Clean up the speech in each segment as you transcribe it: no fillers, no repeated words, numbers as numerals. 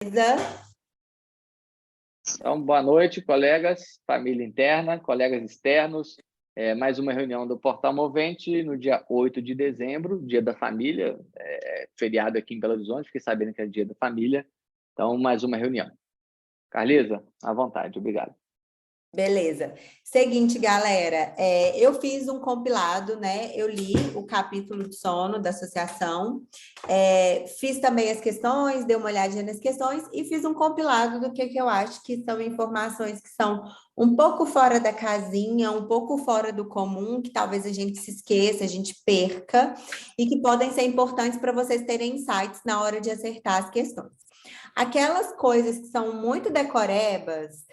Então, boa noite, colegas, família interna, colegas externos. Mais uma reunião do Portal Movente no dia 8 de dezembro, dia da família, feriado aqui em Belo Horizonte, fiquei sabendo que é dia da família. Então, mais uma reunião. Carlisa, à vontade, obrigado. Beleza. Seguinte, galera, eu fiz um compilado, né? Eu li o capítulo de sono da associação, fiz também as questões, dei uma olhadinha nas questões e fiz um compilado do que eu acho que são informações que são um pouco fora da casinha, um pouco fora do comum, que talvez a gente se esqueça, a gente perca, e que podem ser importantes para vocês terem insights na hora de acertar as questões. Aquelas coisas que são muito decorebas,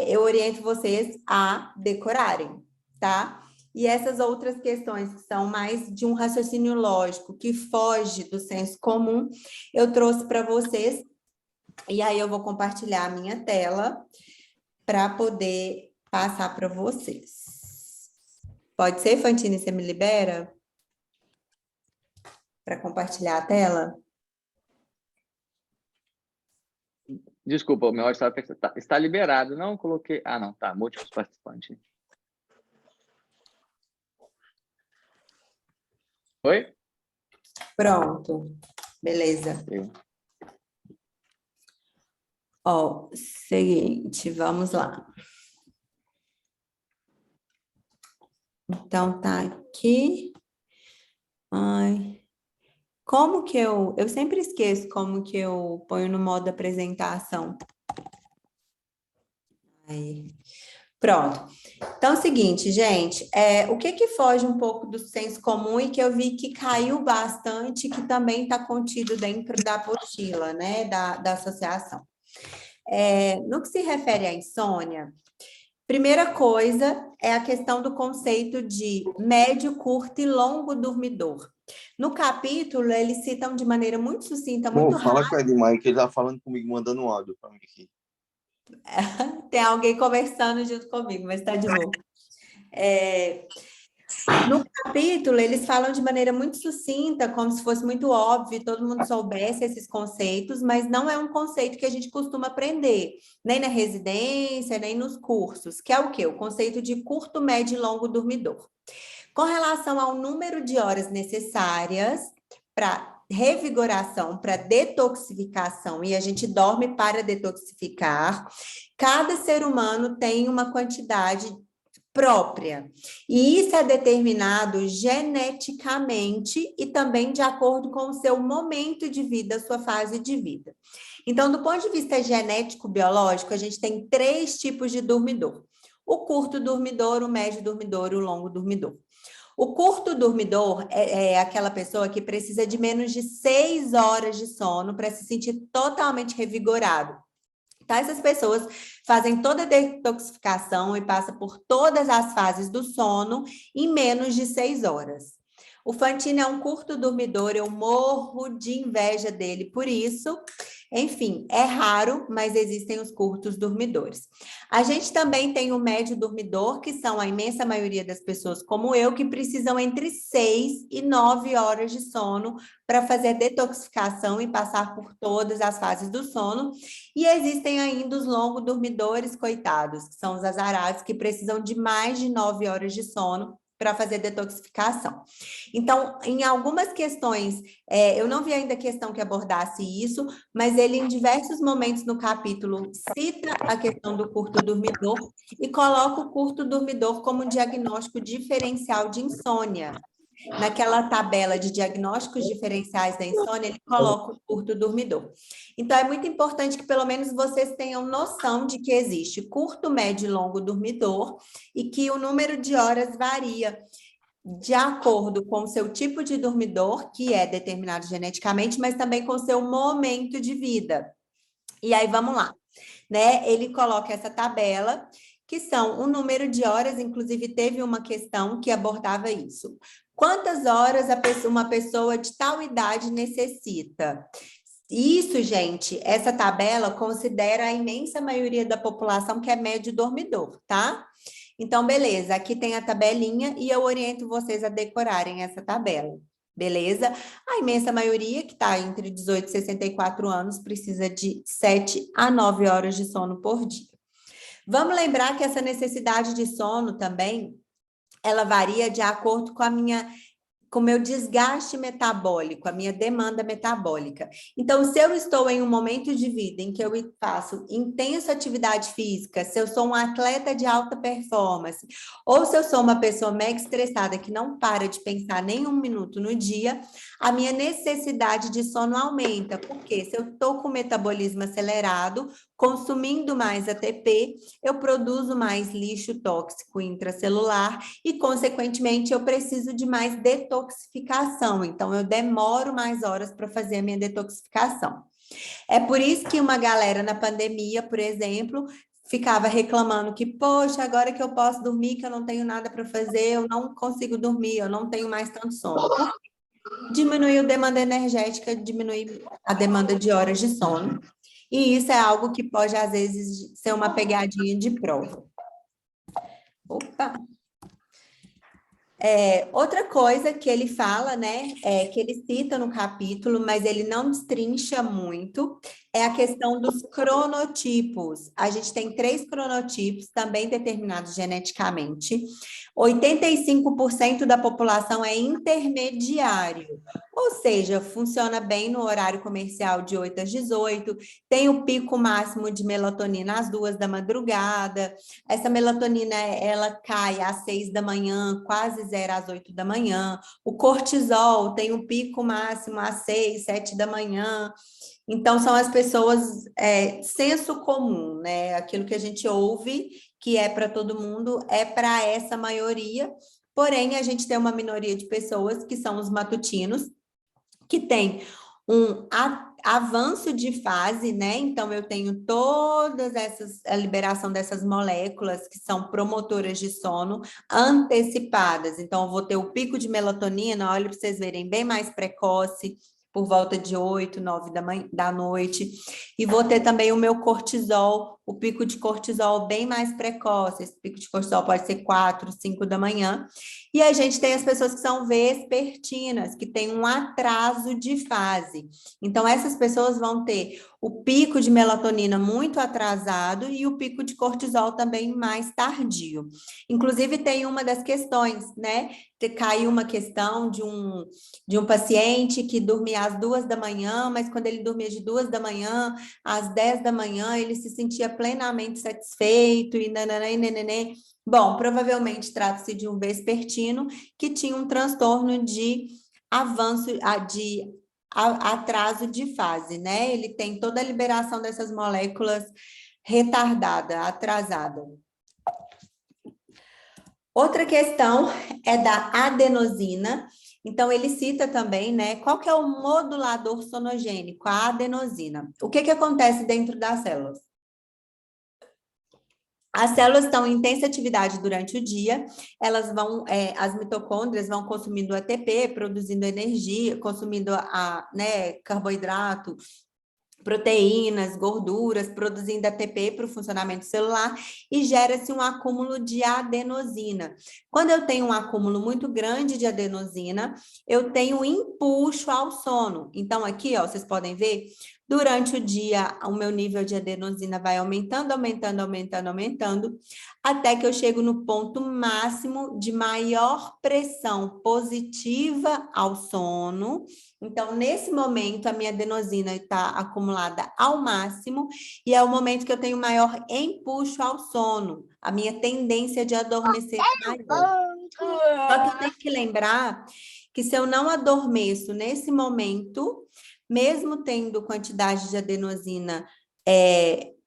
eu oriento vocês a decorarem, tá? E essas outras questões que são mais de um raciocínio lógico, que foge do senso comum, eu trouxe para vocês, e aí eu vou compartilhar a minha tela para poder passar para vocês. Pode ser, Fantine, você me libera? Para compartilhar a tela? Desculpa, o meu áudio está liberado. Não coloquei... Ah, não, tá. Múltiplos participantes. Oi? Pronto. Beleza. Ó, seguinte, vamos lá. Então, tá aqui. Ai... Como que eu sempre esqueço como que eu ponho no modo apresentação. Aí. Pronto. Então, é o seguinte, gente, o que foge um pouco do senso comum e que eu vi que caiu bastante, que também está contido dentro da apostila, né, da associação. No que se refere à insônia, primeira coisa é a questão do conceito de médio, curto e longo dormidor. No capítulo, eles citam de maneira muito sucinta, muito rápida. Fala com o Edmar, que ele tá falando comigo, mandando um áudio para mim aqui. Tem alguém conversando junto comigo, mas está de boa. No capítulo, eles falam de maneira muito sucinta, como se fosse muito óbvio, todo mundo soubesse esses conceitos, mas não é um conceito que a gente costuma aprender, nem na residência, nem nos cursos, que é o quê? O conceito de curto, médio e longo dormidor. Com relação ao número de horas necessárias para revigoração, para detoxificação, e a gente dorme para detoxificar, cada ser humano tem uma quantidade própria. E isso é determinado geneticamente e também de acordo com o seu momento de vida, a sua fase de vida. Então, do ponto de vista genético biológico, a gente tem 3 tipos de dormidor: o curto dormidor, o médio dormidor e o longo dormidor. O curto dormidor é aquela pessoa que precisa de menos de 6 horas de sono para se sentir totalmente revigorado. Então, essas pessoas fazem toda a detoxificação e passam por todas as fases do sono em menos de 6 horas. O Fantine é um curto dormidor, eu morro de inveja dele por isso. Enfim, é raro, mas existem os curtos dormidores. A gente também tem o médio dormidor, que são a imensa maioria das pessoas como eu, que precisam entre 6 e 9 horas de sono para fazer a detoxificação e passar por todas as fases do sono. E existem ainda os longos dormidores, coitados, que são os azarados, que precisam de mais de 9 horas de sono para fazer detoxificação. Então, em algumas questões, eu não vi ainda questão que abordasse isso, mas ele, em diversos momentos no capítulo, cita a questão do curto dormidor e coloca o curto dormidor como um diagnóstico diferencial de insônia. Naquela tabela de diagnósticos diferenciais da insônia, ele coloca o curto dormidor. Então, é muito importante que pelo menos vocês tenham noção de que existe curto, médio e longo dormidor e que o número de horas varia de acordo com o seu tipo de dormidor, que é determinado geneticamente, mas também com o seu momento de vida. E aí, vamos lá, né? Ele coloca essa tabela, que são o número de horas, inclusive teve uma questão que abordava isso. Quantas horas uma pessoa de tal idade necessita? Isso, gente, essa tabela considera a imensa maioria da população que é médio dormidor, tá? Então, beleza, aqui tem a tabelinha e eu oriento vocês a decorarem essa tabela. Beleza? A imensa maioria, que está entre 18 e 64 anos, precisa de 7 a 9 horas de sono por dia. Vamos lembrar que essa necessidade de sono também, ela varia de acordo com o meu desgaste metabólico, a minha demanda metabólica. Então, se eu estou em um momento de vida em que eu faço intensa atividade física, se eu sou um atleta de alta performance, ou se eu sou uma pessoa mega estressada que não para de pensar nem um minuto no dia, a minha necessidade de sono aumenta. Porque se eu estou com o metabolismo acelerado, consumindo mais ATP, eu produzo mais lixo tóxico intracelular e, consequentemente, eu preciso de mais detoxificação. Então, eu demoro mais horas para fazer a minha detoxificação. É por isso que uma galera na pandemia, por exemplo, ficava reclamando que, poxa, agora que eu posso dormir, que eu não tenho nada para fazer, eu não consigo dormir, eu não tenho mais tanto sono. Diminuiu a demanda energética, diminui a demanda de horas de sono. E isso é algo que pode, às vezes, ser uma pegadinha de prova. Opa! Outra coisa que ele fala, né, que ele cita no capítulo, mas ele não destrincha muito, é a questão dos cronotipos. A gente tem 3 cronotipos, também determinados geneticamente. 85% da população é intermediário, ou seja, funciona bem no horário comercial de 8 às 18, tem o pico máximo de melatonina às 2 da madrugada. Essa melatonina, ela cai às 6 da manhã, quase zero às 8 da manhã. O cortisol tem um pico máximo às 6, 7 da manhã. Então, são as pessoas, senso comum, né? Aquilo que a gente ouve, que é para todo mundo, é para essa maioria. Porém, a gente tem uma minoria de pessoas, que são os matutinos, que tem um avanço de fase, né? Então, eu tenho a liberação dessas moléculas que são promotoras de sono antecipadas. Então, eu vou ter o pico de melatonina, olha para vocês verem, bem mais precoce, por volta de 8, 9 da noite. E vou ter também o meu cortisol, o pico de cortisol bem mais precoce. Esse pico de cortisol pode ser 4, 5 da manhã. E a gente tem as pessoas que são vespertinas, que têm um atraso de fase. Então, essas pessoas vão ter o pico de melatonina muito atrasado e o pico de cortisol também mais tardio. Inclusive, tem uma das questões, né? Caiu uma questão de um paciente que dormia às 2 da manhã, mas quando ele dormia de 2 da manhã às 10 da manhã, ele se sentia plenamente satisfeito e nananã e nenenê. Bom, provavelmente trata-se de um vespertino que tinha um transtorno de atraso de fase, né? Ele tem toda a liberação dessas moléculas retardada, atrasada. Outra questão é da adenosina. Então, ele cita também, né, qual que é o modulador sonogênico, a adenosina. O que acontece dentro das células? As células estão em intensa atividade durante o dia, elas vão, as mitocôndrias vão consumindo ATP, produzindo energia, consumindo carboidrato, proteínas, gorduras, produzindo ATP para o funcionamento celular e gera-se um acúmulo de adenosina. Quando eu tenho um acúmulo muito grande de adenosina, eu tenho empuxo ao sono. Então, aqui, ó, vocês podem ver, durante o dia, o meu nível de adenosina vai aumentando, até que eu chego no ponto máximo de maior pressão positiva ao sono. Então, nesse momento, a minha adenosina está acumulada ao máximo e é o momento que eu tenho maior empuxo ao sono, a minha tendência de adormecer maior. Só que eu tenho que lembrar que se eu não adormeço nesse momento, mesmo tendo quantidade de adenosina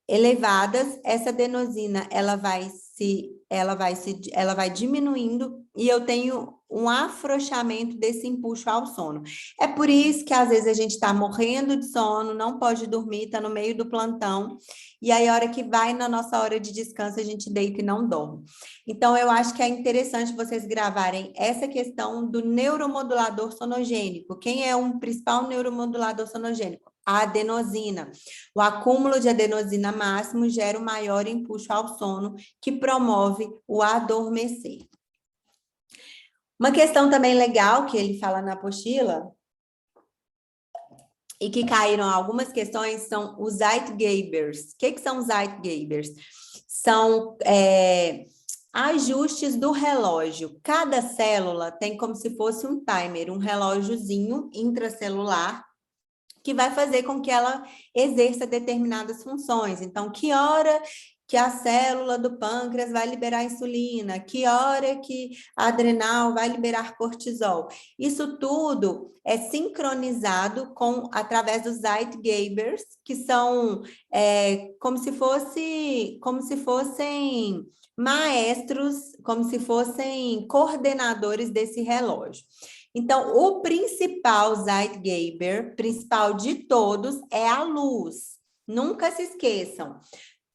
elevadas, essa adenosina ela vai diminuindo e eu tenho um afrouxamento desse empuxo ao sono. É por isso que às vezes a gente está morrendo de sono, não pode dormir, está no meio do plantão, e aí a hora que vai na nossa hora de descanso, a gente deita e não dorme. Então, eu acho que é interessante vocês gravarem essa questão do neuromodulador sonogênico. Quem é o principal neuromodulador sonogênico? A adenosina. O acúmulo de adenosina máximo gera o maior empuxo ao sono, que promove o adormecer. Uma questão também legal que ele fala na apostila, e que caíram algumas questões, são os Zeitgebers. O que são os Zeitgebers? São ajustes do relógio. Cada célula tem como se fosse um timer, um relógiozinho intracelular, que vai fazer com que ela exerça determinadas funções. Então, que hora que a célula do pâncreas vai liberar insulina, que hora que a adrenal vai liberar cortisol. Isso tudo é sincronizado através dos Zeitgebers, que são como se fossem maestros, como se fossem coordenadores desse relógio. Então, o principal Zeitgeber, principal de todos, é a luz. Nunca se esqueçam.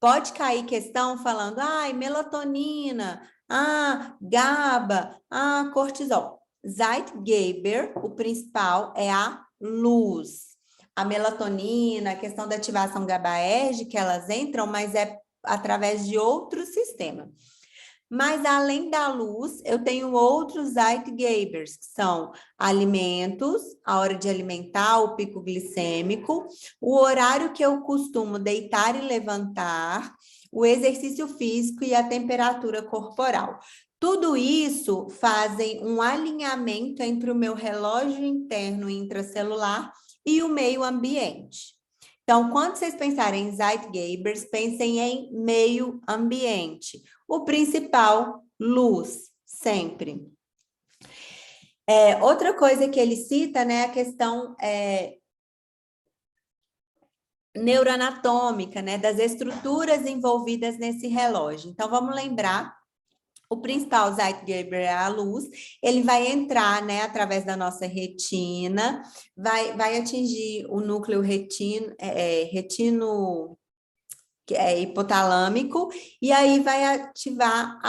Pode cair questão falando, melatonina, GABA, cortisol. Zeitgeber, o principal é a luz. A melatonina, a questão da ativação GABAérgica, elas entram, mas é através de outro sistema. Mas, além da luz, eu tenho outros Zeitgebers, que são alimentos, a hora de alimentar, o pico glicêmico, o horário que eu costumo deitar e levantar, o exercício físico e a temperatura corporal. Tudo isso fazem um alinhamento entre o meu relógio interno intracelular e o meio ambiente. Então, quando vocês pensarem em Zeitgebers, pensem em meio ambiente. O principal, luz, sempre. Outra coisa que ele cita, né, a questão neuroanatômica, né, das estruturas envolvidas nesse relógio. Então, vamos lembrar, o principal Zeitgeber é a luz, ele vai entrar, né, através da nossa retina, vai atingir o núcleo hipotalâmico, e aí vai ativar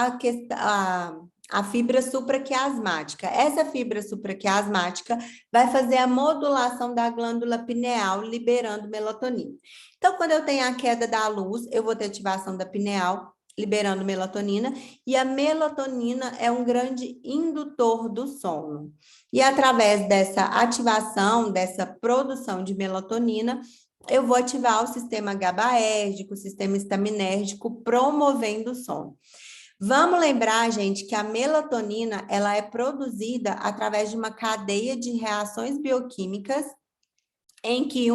a fibra supraquiasmática. Essa fibra supraquiasmática vai fazer a modulação da glândula pineal, liberando melatonina. Então, quando eu tenho a queda da luz, eu vou ter ativação da pineal, liberando melatonina, e a melatonina é um grande indutor do sono. E através dessa ativação, dessa produção de melatonina, eu vou ativar o sistema GABAérgico, o sistema estaminérgico, promovendo o sono. Vamos lembrar, gente, que a melatonina, ela é produzida através de uma cadeia de reações bioquímicas em que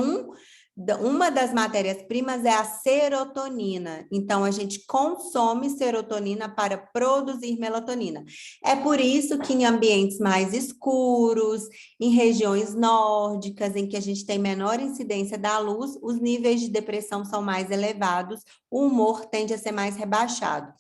uma das matérias-primas é a serotonina. Então, a gente consome serotonina para produzir melatonina. É por isso que em ambientes mais escuros, em regiões nórdicas, em que a gente tem menor incidência da luz, os níveis de depressão são mais elevados, o humor tende a ser mais rebaixado.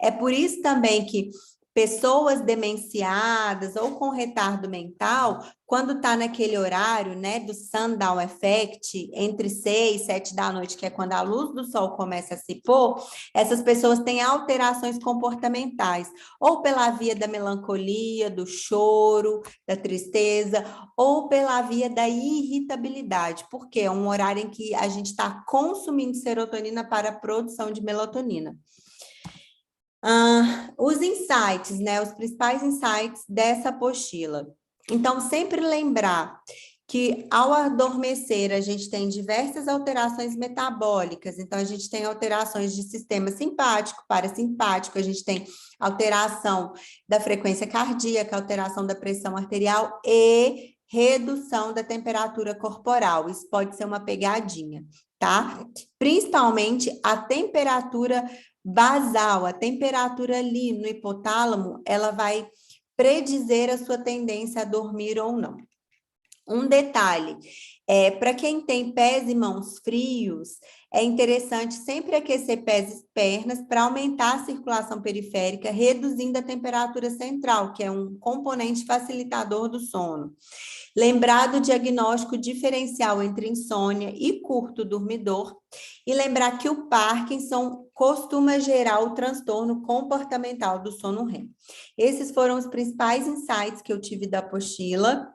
É por isso também que pessoas demenciadas ou com retardo mental, quando está naquele horário, né, do sundown effect, entre 6 e 7 da noite, que é quando a luz do sol começa a se pôr, essas pessoas têm alterações comportamentais, ou pela via da melancolia, do choro, da tristeza, ou pela via da irritabilidade, porque é um horário em que a gente está consumindo serotonina para a produção de melatonina. Os insights, né? Os principais insights dessa apostila. Então, sempre lembrar que ao adormecer a gente tem diversas alterações metabólicas, então a gente tem alterações de sistema simpático, parasimpático, a gente tem alteração da frequência cardíaca, alteração da pressão arterial e redução da temperatura corporal. Isso pode ser uma pegadinha, tá? Principalmente a temperatura basal, a temperatura ali no hipotálamo, ela vai predizer a sua tendência a dormir ou não. Um detalhe, para quem tem pés e mãos frios, é interessante sempre aquecer pés e pernas para aumentar a circulação periférica, reduzindo a temperatura central, que é um componente facilitador do sono. Lembrar do diagnóstico diferencial entre insônia e curto dormidor e lembrar que o Parkinson costuma gerar o transtorno comportamental do sono REM. Esses foram os principais insights que eu tive da apostila.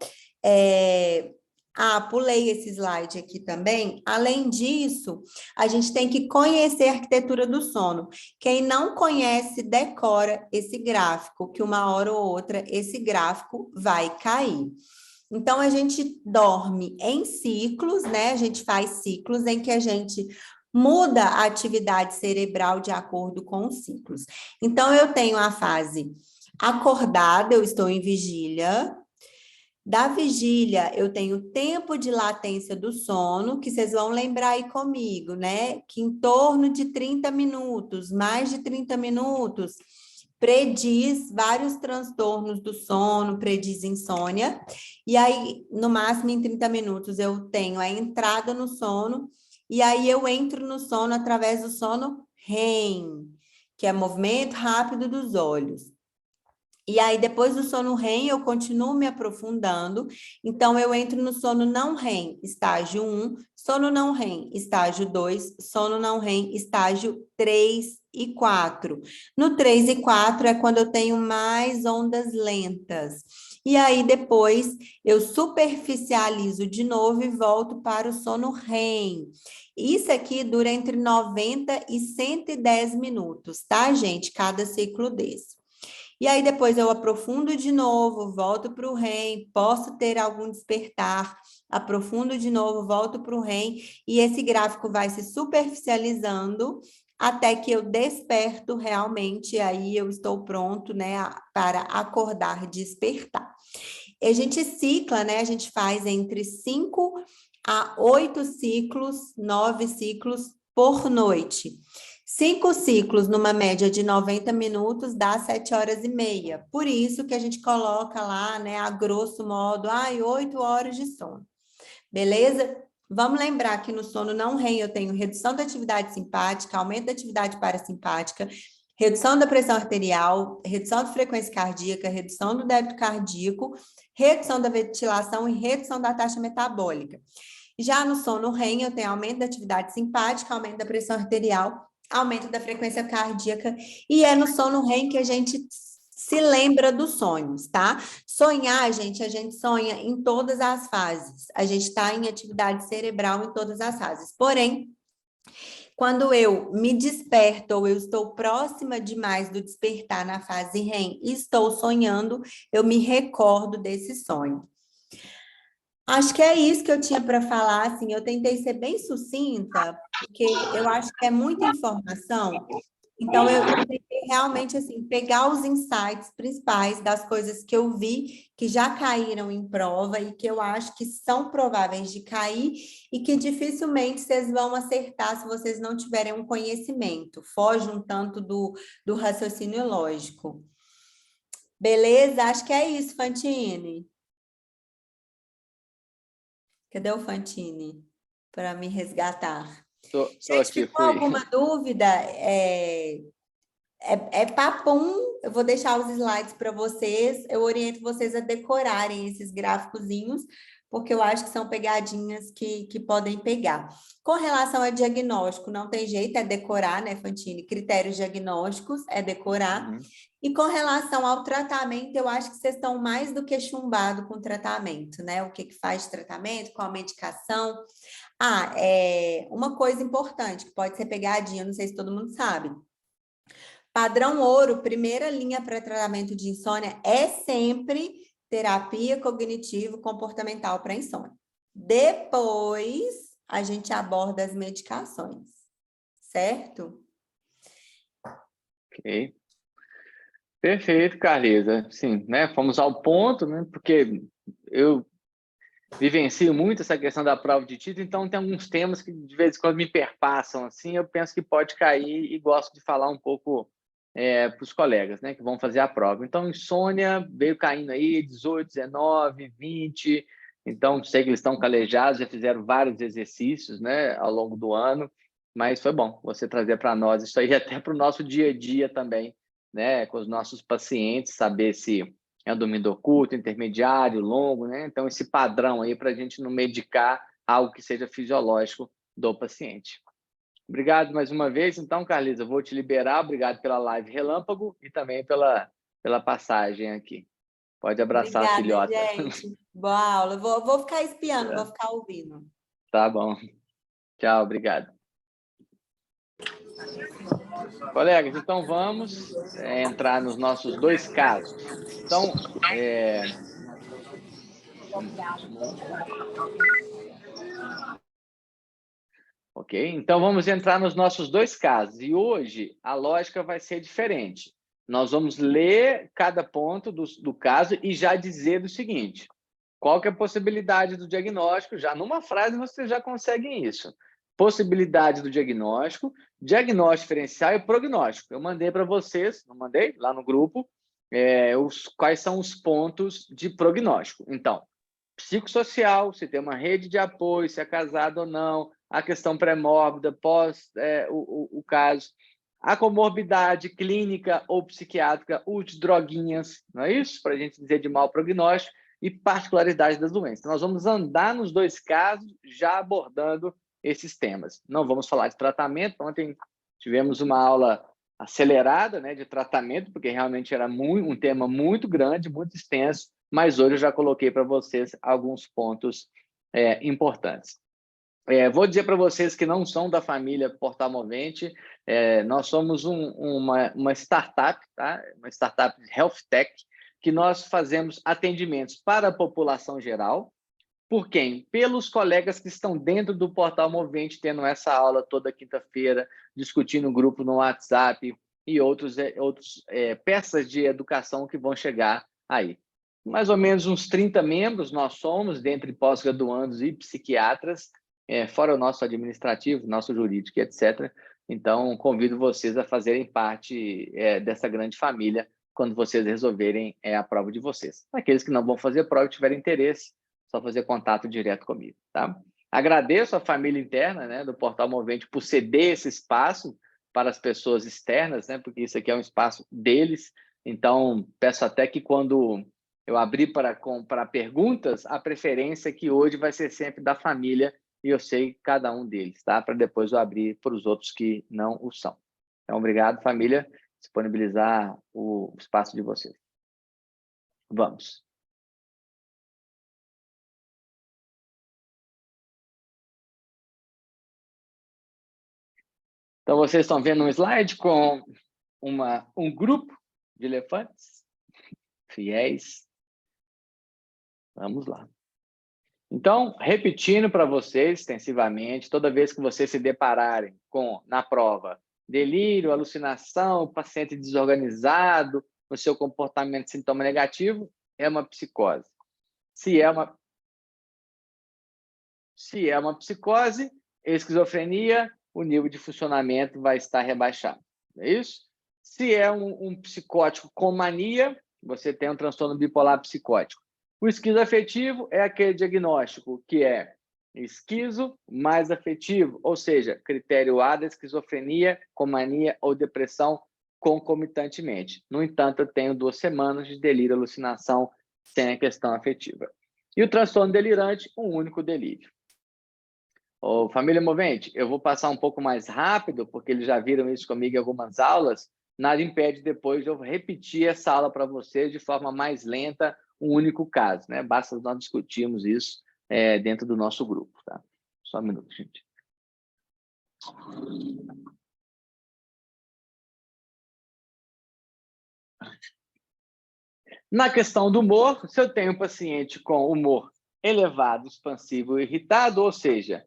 Ah, pulei esse slide aqui também. Além disso, a gente tem que conhecer a arquitetura do sono. Quem não conhece, decora esse gráfico, que uma hora ou outra esse gráfico vai cair. Então, a gente dorme em ciclos, né? A gente faz ciclos em que a gente muda a atividade cerebral de acordo com os ciclos. Então, eu tenho a fase acordada, eu estou em vigília. Da vigília, eu tenho tempo de latência do sono, que vocês vão lembrar aí comigo, né? Que em torno de 30 minutos, mais de 30 minutos, prediz vários transtornos do sono, prediz insônia. E aí, no máximo em 30 minutos, eu tenho a entrada no sono, e aí eu entro no sono através do sono REM, que é movimento rápido dos olhos. E aí, depois do sono REM, eu continuo me aprofundando. Então, eu entro no sono não REM, estágio 1, sono não REM, estágio 2, sono não REM, estágio 3 e 4. No 3 e 4 é quando eu tenho mais ondas lentas. E aí, depois, eu superficializo de novo e volto para o sono REM. Isso aqui dura entre 90 e 110 minutos, tá, gente? Cada ciclo desse. E aí depois eu aprofundo de novo, volto para o REM, posso ter algum despertar, aprofundo de novo, volto para o REM, e esse gráfico vai se superficializando até que eu desperto realmente, aí eu estou pronto, né, para acordar, despertar. E a gente cicla, né, a gente faz entre 5 a 8 ciclos, 9 ciclos por noite. 5 ciclos numa média de 90 minutos dá 7 horas e meia. Por isso que a gente coloca lá, né, a grosso modo, 8 horas de sono. Beleza? Vamos lembrar que no sono não REM eu tenho redução da atividade simpática, aumento da atividade parasimpática, redução da pressão arterial, redução da frequência cardíaca, redução do débito cardíaco, redução da ventilação e redução da taxa metabólica. Já no sono REM eu tenho aumento da atividade simpática, aumento da pressão arterial, aumento da frequência cardíaca, e é no sono REM que a gente se lembra dos sonhos, tá? Sonhar, gente, a gente sonha em todas as fases. A gente está em atividade cerebral em todas as fases. Porém, quando eu me desperto ou eu estou próxima demais do despertar na fase REM e estou sonhando, eu me recordo desse sonho. Acho que é isso que eu tinha para falar, assim, eu tentei ser bem sucinta, porque eu acho que é muita informação, então eu tentei realmente, assim, pegar os insights principais das coisas que eu vi, que já caíram em prova e que eu acho que são prováveis de cair e que dificilmente vocês vão acertar se vocês não tiverem um conhecimento, foge um tanto do raciocínio lógico. Beleza? Acho que é isso, Fantini. Cadê o Fantini para me resgatar? Gente, aqui, ficou alguma dúvida? É papum, eu vou deixar os slides para vocês, eu oriento vocês a decorarem esses gráficozinhos, porque eu acho que são pegadinhas que podem pegar. Com relação a diagnóstico, não tem jeito, é decorar, né, Fantini? Critérios diagnósticos é decorar. Uhum. E com relação ao tratamento, eu acho que vocês estão mais do que chumbados com o tratamento, né? O que faz de tratamento, qual a medicação. Uma coisa importante, que pode ser pegadinha, não sei se todo mundo sabe. Padrão ouro, primeira linha para tratamento de insônia é sempre terapia cognitivo-comportamental para insônia. Depois, a gente aborda as medicações, certo? Ok. Perfeito, Carlisa. Sim, né? Fomos ao ponto, né? Porque eu vivencio muito essa questão da prova de título, então tem alguns temas que de vez em quando me perpassam, assim, eu penso que pode cair e gosto de falar um pouco para os colegas, né, que vão fazer a prova. Então, insônia veio caindo aí, 18, 19, 20, então sei que eles estão calejados, já fizeram vários exercícios, né, ao longo do ano, mas foi bom você trazer para nós isso aí, até para o nosso dia a dia também, né, com os nossos pacientes, saber se é um dormidor curto, intermediário, longo, né? Então, esse padrão aí para a gente não medicar algo que seja fisiológico do paciente. Obrigado mais uma vez. Então, Carlisa, eu vou te liberar. Obrigado pela live relâmpago e também pela passagem aqui. Pode abraçar a Obrigada, filhota. gente. Boa aula. Vou ficar espiando, vou ficar ouvindo. Tá bom. Tchau, obrigado. Colegas, então vamos entrar nos nossos 2 casos. Então, ok? Então, vamos entrar nos nossos 2 casos. E hoje, a lógica vai ser diferente. Nós vamos ler cada ponto do caso e já dizer o seguinte: qual que é a possibilidade do diagnóstico? Já numa frase vocês já conseguem isso. Possibilidade do diagnóstico, diagnóstico diferencial e prognóstico. Eu mandei para vocês, não mandei? Lá no grupo, quais são os pontos de prognóstico. Então, psicossocial, se tem uma rede de apoio, se é casado ou não, a questão pré-mórbida, pós o caso, a comorbidade clínica ou psiquiátrica, uso de droguinhas, não é isso? Para a gente dizer de mau prognóstico, e particularidade das doenças. Nós vamos andar nos 2 casos, já abordando esses temas. Não vamos falar de tratamento. Ontem tivemos uma aula acelerada, né, de tratamento, porque realmente era um tema muito grande, muito extenso, mas hoje eu já coloquei para vocês alguns pontos importantes. Vou dizer para vocês que não são da família Portal Movente, nós somos uma startup, tá? Uma startup Health Tech, que nós fazemos atendimentos para a população geral. Por quem? Pelos colegas que estão dentro do Portal Movente, tendo essa aula toda quinta-feira, discutindo no grupo no WhatsApp e outros peças de educação que vão chegar aí. Mais ou menos uns 30 membros nós somos, dentre pós-graduandos e psiquiatras, fora o nosso administrativo, nosso jurídico, etc. Então, convido vocês a fazerem parte dessa grande família quando vocês resolverem a prova de vocês. Aqueles que não vão fazer prova e tiverem interesse, só fazer contato direto comigo, tá? Agradeço a família interna, né, do Portal Movente por ceder esse espaço para as pessoas externas, né, porque isso aqui é um espaço deles. Então, peço até que quando eu abrir para perguntas, a preferência que hoje vai ser sempre da família, e eu sei cada um deles, tá? Para depois eu abrir para os outros que não o são. Então, obrigado, família, disponibilizar o espaço de vocês. Vamos. Então, vocês estão vendo um slide com um grupo de elefantes fiéis. Vamos lá. Então, repetindo para vocês extensivamente, toda vez que vocês se depararem com, na prova, delírio, alucinação, paciente desorganizado, no seu comportamento sintoma negativo, é uma psicose. Se é uma psicose, esquizofrenia, o nível de funcionamento vai estar rebaixado. É isso? Se é um psicótico com mania, você tem um transtorno bipolar psicótico. O esquizoafetivo é aquele diagnóstico que é esquizo mais afetivo, ou seja, critério A da esquizofrenia com mania ou depressão concomitantemente. No entanto, eu tenho 2 semanas de delírio e alucinação sem a questão afetiva. E o transtorno delirante, um único delírio. Família Movente, eu vou passar um pouco mais rápido, porque eles já viram isso comigo em algumas aulas. Nada impede depois de eu repetir essa aula para vocês de forma mais lenta, um único caso, né? Basta nós discutirmos isso dentro do nosso grupo, tá? Só um minuto, gente. Na questão do humor, se eu tenho um paciente com humor elevado, expansivo e irritado, ou seja,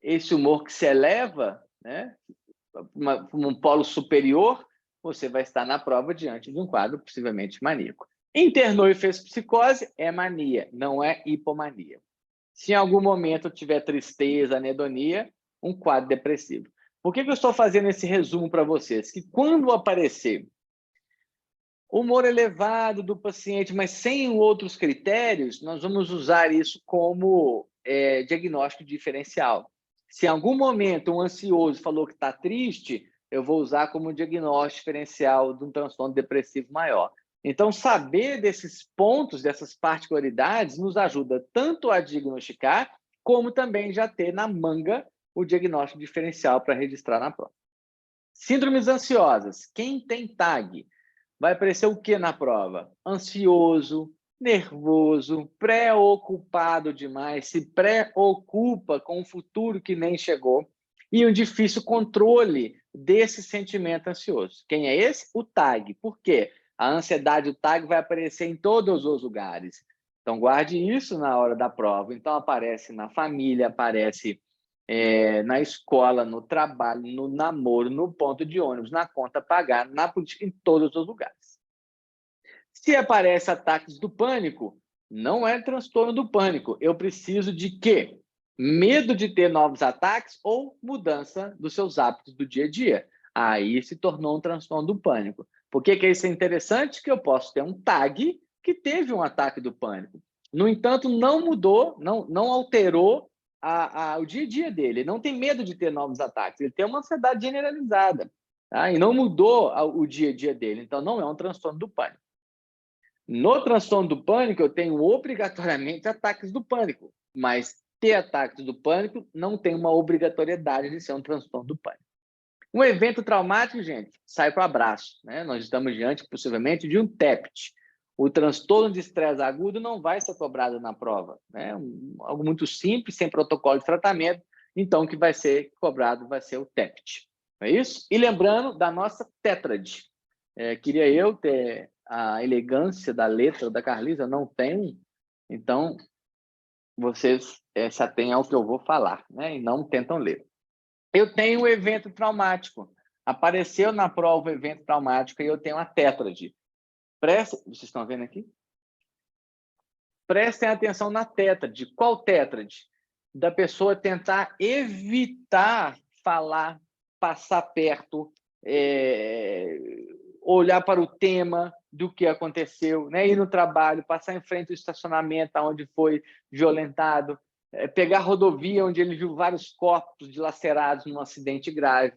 esse humor que se eleva, né, um polo superior, você vai estar na prova diante de um quadro possivelmente maníaco. Internou e fez psicose, é mania, não é hipomania. Se em algum momento tiver tristeza, anedonia, um quadro depressivo. Por que eu estou fazendo esse resumo para vocês? Que quando aparecer humor elevado do paciente, mas sem outros critérios, nós vamos usar isso como diagnóstico diferencial. Se em algum momento um ansioso falou que está triste, eu vou usar como diagnóstico diferencial de um transtorno depressivo maior. Então, saber desses pontos, dessas particularidades, nos ajuda tanto a diagnosticar, como também já ter na manga o diagnóstico diferencial para registrar na prova. Síndromes ansiosas. Quem tem TAG? Vai aparecer o que na prova? Ansioso, nervoso, preocupado demais, se preocupa com o futuro que nem chegou e um difícil controle desse sentimento ansioso. Quem é esse? O TAG. Por quê? A ansiedade, o TAG, vai aparecer em todos os lugares. Então, guarde isso na hora da prova. Então, aparece na família, aparece na escola, no trabalho, no namoro, no ponto de ônibus, na conta a pagar, na política, em todos os lugares. Se aparece ataques do pânico, não é transtorno do pânico. Eu preciso de quê? Medo de ter novos ataques ou mudança dos seus hábitos do dia a dia. Aí se tornou um transtorno do pânico. Por que isso é interessante? Que eu posso ter um TAG que teve um ataque do pânico. No entanto, não mudou, não alterou o dia a dia dele. Ele não tem medo de ter novos ataques. Ele tem uma ansiedade generalizada. Tá? E não mudou o dia a dia dele. Então, não é um transtorno do pânico. No transtorno do pânico, eu tenho obrigatoriamente ataques do pânico, mas ter ataques do pânico não tem uma obrigatoriedade de ser um transtorno do pânico. Um evento traumático, gente, sai para o abraço, né? Nós estamos diante, possivelmente, de um TEPT. O transtorno de estresse agudo não vai ser cobrado na prova, né? Algo muito simples, sem protocolo de tratamento, então o que vai ser cobrado vai ser o TEPT. Não é isso? E lembrando da nossa tétrade. Queria eu ter a elegância da letra da Carlisa, não tenho, então vocês se atenham ao que eu vou falar, né? E não tentam ler. Eu tenho um evento traumático. Apareceu na prova o evento traumático e eu tenho a tétrade. Vocês estão vendo aqui? Prestem atenção na tétrade. Qual tétrade? Da pessoa tentar evitar falar, passar perto, olhar para o tema do que aconteceu, né? Ir no trabalho, passar em frente ao estacionamento onde foi violentado, pegar a rodovia onde ele viu vários corpos dilacerados num acidente grave.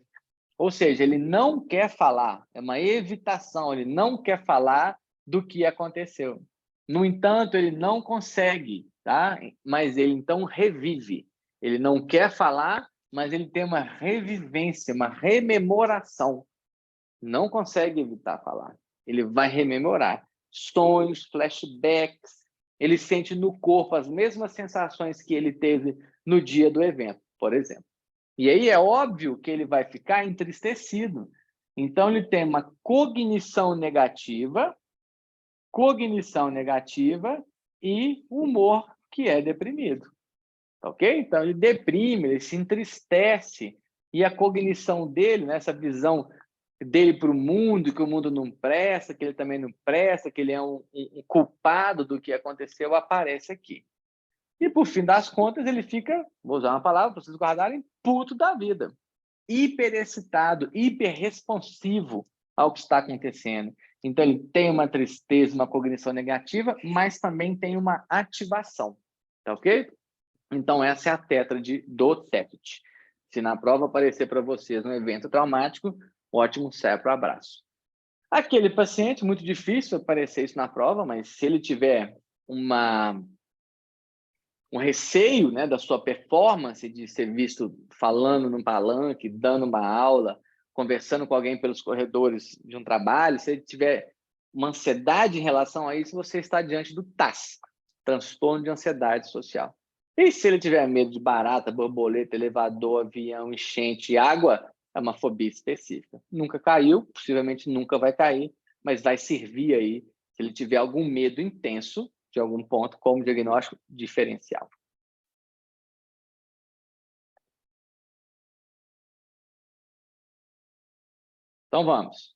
Ou seja, ele não quer falar, é uma evitação, ele não quer falar do que aconteceu. No entanto, ele não consegue, tá? Mas ele então revive. Ele não quer falar, mas ele tem uma revivência, uma rememoração. Não consegue evitar falar. Ele vai rememorar sonhos, flashbacks. Ele sente no corpo as mesmas sensações que ele teve no dia do evento, por exemplo. E aí é óbvio que ele vai ficar entristecido. Então, ele tem uma cognição negativa e humor que é deprimido. Ok? Então, ele deprime, ele se entristece. E a cognição dele, né, essa visão dele para o mundo, que o mundo não presta, que ele também não presta, que ele é um culpado do que aconteceu, aparece aqui. E, por fim das contas, ele fica, vou usar uma palavra para vocês guardarem, puto da vida. Hiperexcitado, hiperresponsivo ao que está acontecendo. Então, ele tem uma tristeza, uma cognição negativa, mas também tem uma ativação. Tá ok? Então, essa é a tétrade do TEPT. Se na prova aparecer para vocês um evento traumático, ótimo, sai para o abraço. Aquele paciente, muito difícil aparecer isso na prova, mas se ele tiver um receio, né, da sua performance, de ser visto falando num palanque, dando uma aula, conversando com alguém pelos corredores de um trabalho, se ele tiver uma ansiedade em relação a isso, você está diante do TAS, transtorno de ansiedade social. E se ele tiver medo de barata, borboleta, elevador, avião, enchente, água, é uma fobia específica. Nunca caiu, possivelmente nunca vai cair, mas vai servir aí, se ele tiver algum medo intenso, de algum ponto, como diagnóstico diferencial. Então, vamos.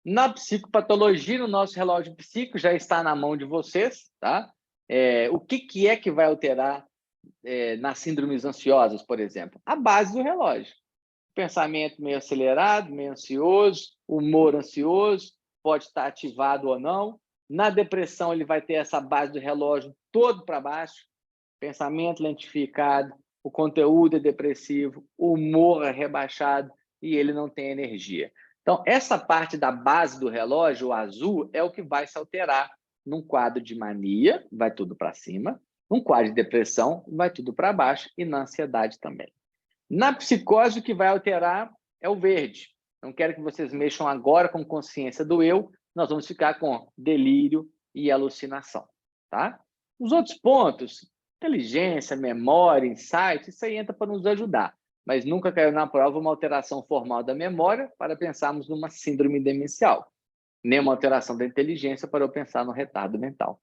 Na psicopatologia, no nosso relógio psíquico, já está na mão de vocês, tá? O que é que vai alterar nas síndromes ansiosas, por exemplo? A base do relógio. Pensamento meio acelerado, meio ansioso, humor ansioso, pode estar ativado ou não. Na depressão, ele vai ter essa base do relógio todo para baixo, pensamento lentificado, o conteúdo é depressivo, o humor é rebaixado e ele não tem energia. Então, essa parte da base do relógio, o azul, é o que vai se alterar num quadro de mania, vai tudo para cima, num quadro de depressão, vai tudo para baixo e na ansiedade também. Na psicose, o que vai alterar é o verde. Não quero que vocês mexam agora com consciência do eu, nós vamos ficar com delírio e alucinação. tá? Os outros pontos, inteligência, memória, insight, isso aí entra para nos ajudar. Mas nunca caiu na prova uma alteração formal da memória para pensarmos numa síndrome demencial. Nem uma alteração da inteligência para eu pensar no retardo mental.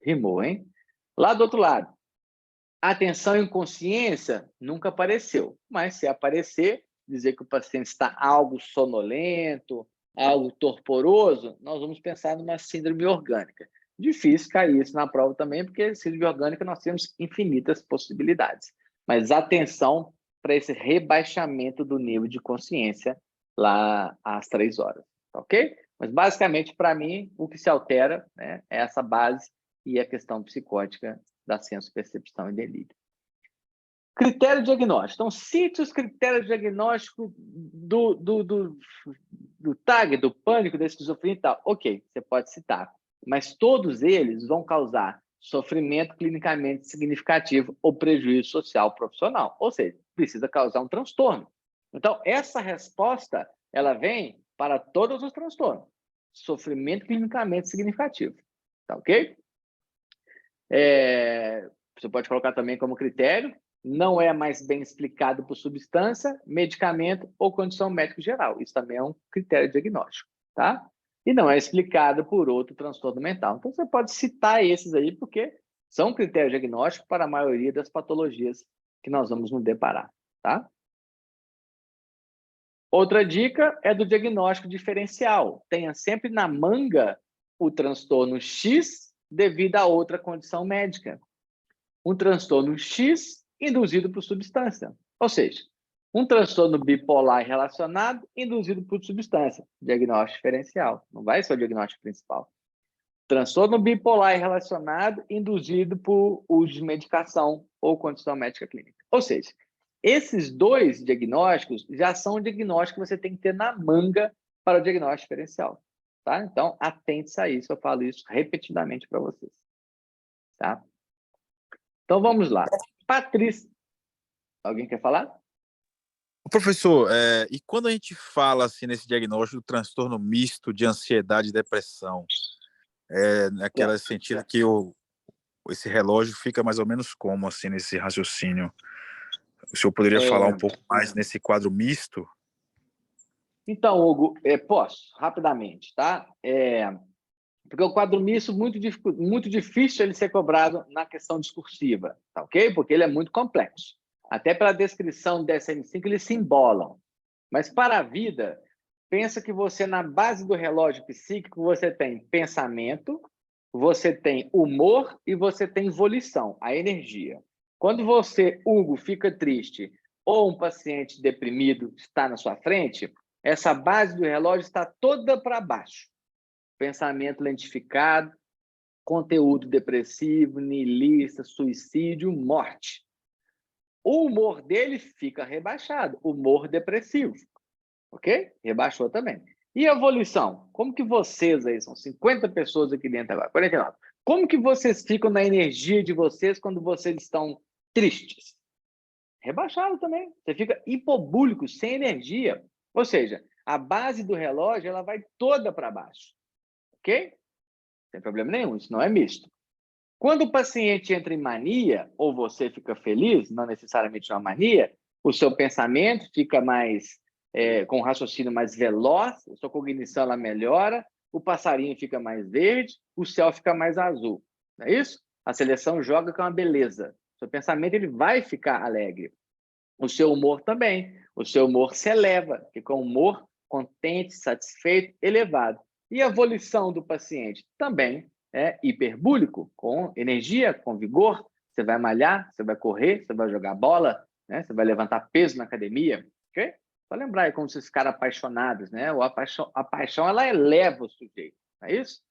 Rimou, hein? Lá do outro lado, atenção e inconsciência nunca apareceu. Mas se aparecer, dizer que o paciente está algo sonolento, algo torporoso, nós vamos pensar numa síndrome orgânica. Difícil cair isso na prova também, porque síndrome orgânica nós temos infinitas possibilidades. Mas atenção para esse rebaixamento do nível de consciência lá às 3 horas, ok? Mas basicamente, para mim, o que se altera, né, é essa base e a questão psicótica da senso-percepção e delírio. Critério diagnóstico. Então, cite os critérios diagnósticos do TAG, do pânico, da esquizofrenia e tal. Ok, você pode citar. Mas todos eles vão causar sofrimento clinicamente significativo ou prejuízo social profissional. Ou seja, precisa causar um transtorno. Então, essa resposta, ela vem para todos os transtornos. Sofrimento clinicamente significativo. Tá ok? Você pode colocar também como critério, não é mais bem explicado por substância, medicamento ou condição médica geral. Isso também é um critério diagnóstico, tá? E não é explicado por outro transtorno mental. Então, você pode citar esses aí, porque são critérios diagnósticos para a maioria das patologias que nós vamos nos deparar, tá? Outra dica é do diagnóstico diferencial. Tenha sempre na manga o transtorno X devido a outra condição médica. Um transtorno X induzido por substância. Ou seja, um transtorno bipolar relacionado induzido por substância. Diagnóstico diferencial. Não vai ser o diagnóstico principal. Transtorno bipolar relacionado induzido por uso de medicação ou condição médica clínica. Ou seja, esses dois diagnósticos já são diagnósticos que você tem que ter na manga para o diagnóstico diferencial. Tá? Então, atente-se a isso. Eu falo isso repetidamente para vocês. Tá? Então, vamos lá. Patrícia. Alguém quer falar? Professor, e quando a gente fala assim, nesse diagnóstico do transtorno misto de ansiedade e depressão, naquela sentido que esse relógio fica mais ou menos como assim, nesse raciocínio? O senhor poderia falar um pouco mais nesse quadro misto? Então, Hugo, posso, rapidamente, tá? Porque o quadro misto muito difícil ele ser cobrado na questão discursiva, tá ok? Porque ele é muito complexo. Até pela descrição do DSM-5, eles se embolam. Mas para a vida, pensa que você, na base do relógio psíquico, você tem pensamento, você tem humor e você tem volição, a energia. Quando você, Hugo, fica triste ou um paciente deprimido está na sua frente, essa base do relógio está toda para baixo. Pensamento lentificado, conteúdo depressivo, niilista, suicídio, morte. O humor dele fica rebaixado, humor depressivo. Ok? Rebaixou também. E a evolução? Como que vocês aí, são 50 pessoas aqui dentro agora, 49. Como que vocês ficam na energia de vocês quando vocês estão tristes? Rebaixado também. Você fica hipobúlico, sem energia. Ou seja, a base do relógio ela vai toda para baixo. Ok? Não tem problema nenhum, isso não é misto. Quando o paciente entra em mania, ou você fica feliz, não necessariamente uma mania, o seu pensamento fica mais, com um raciocínio mais veloz, a sua cognição ela melhora, o passarinho fica mais verde, o céu fica mais azul. Não é isso? A seleção joga com uma beleza. O seu pensamento ele vai ficar alegre. O seu humor também. O seu humor se eleva, fica um humor contente, satisfeito, elevado. E a volição do paciente também é hiperbúlico, com energia, com vigor. Você vai malhar, você vai correr, você vai jogar bola, né? Você vai levantar peso na academia. Okay? Só lembrar aí como vocês ficaram apaixonados, né? A paixão ela eleva o sujeito, não é isso?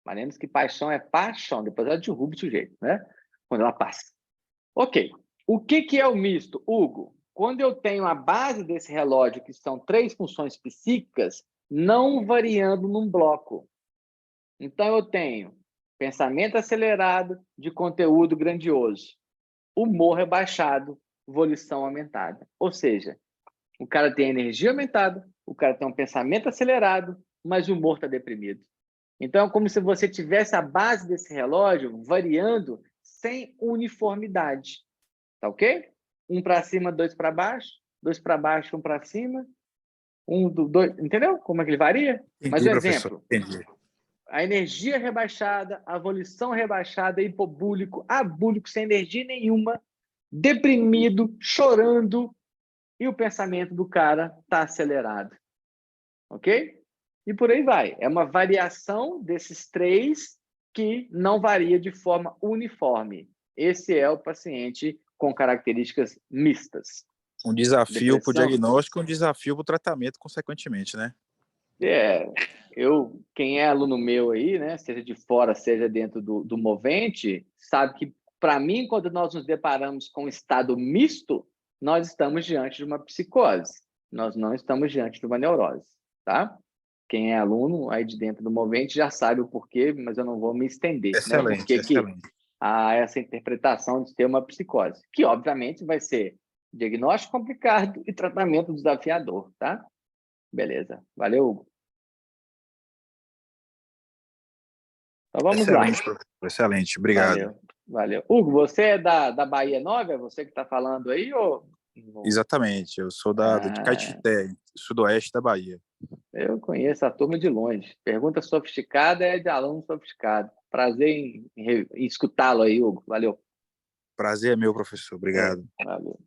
Lembremos que paixão é paixão, depois ela derruba o sujeito, né? Quando ela passa. Ok. O que é o misto, Hugo? Quando eu tenho a base desse relógio, que são 3 funções psíquicas, não variando num bloco. Então, eu tenho pensamento acelerado de conteúdo grandioso, humor rebaixado, volição aumentada. Ou seja, o cara tem energia aumentada, o cara tem um pensamento acelerado, mas o humor está deprimido. Então, é como se você tivesse a base desse relógio variando sem uniformidade. Tá ok? 1 para cima, 2 para baixo, 2 para baixo, 1 para cima, 2, entendeu? Como é que ele varia? Mas um exemplo. Entendi. A energia rebaixada, a volição rebaixada, hipobúlico, abúlico, sem energia nenhuma, deprimido, chorando, e o pensamento do cara está acelerado. Ok? E por aí vai. É uma variação desses 3 que não varia de forma uniforme. Esse é o paciente com características mistas. Um desafio para o Depressão. diagnóstico e um desafio para o tratamento, consequentemente, né? Quem é aluno meu aí, né, seja de fora, seja dentro do Movente, sabe que, para mim, quando nós nos deparamos com um estado misto, nós estamos diante de uma psicose. Nós não estamos diante de uma neurose, tá? Quem é aluno aí de dentro do Movente já sabe o porquê, mas eu não vou me estender. Excelente, né? Porque excelente. há essa interpretação de ter uma psicose, que, obviamente, vai ser diagnóstico complicado e tratamento desafiador, tá? Beleza. Valeu, Hugo. Então vamos Excelente, lá. professor. Excelente, obrigado. Valeu. Hugo, você é da Bahia Nova? É você que está falando aí? Ou... Exatamente, eu sou de Caetité, sudoeste da Bahia. Eu conheço a turma de longe. Pergunta sofisticada é de aluno sofisticado. Prazer em escutá-lo aí, Hugo. Valeu. Prazer é meu, professor. Obrigado. Valeu.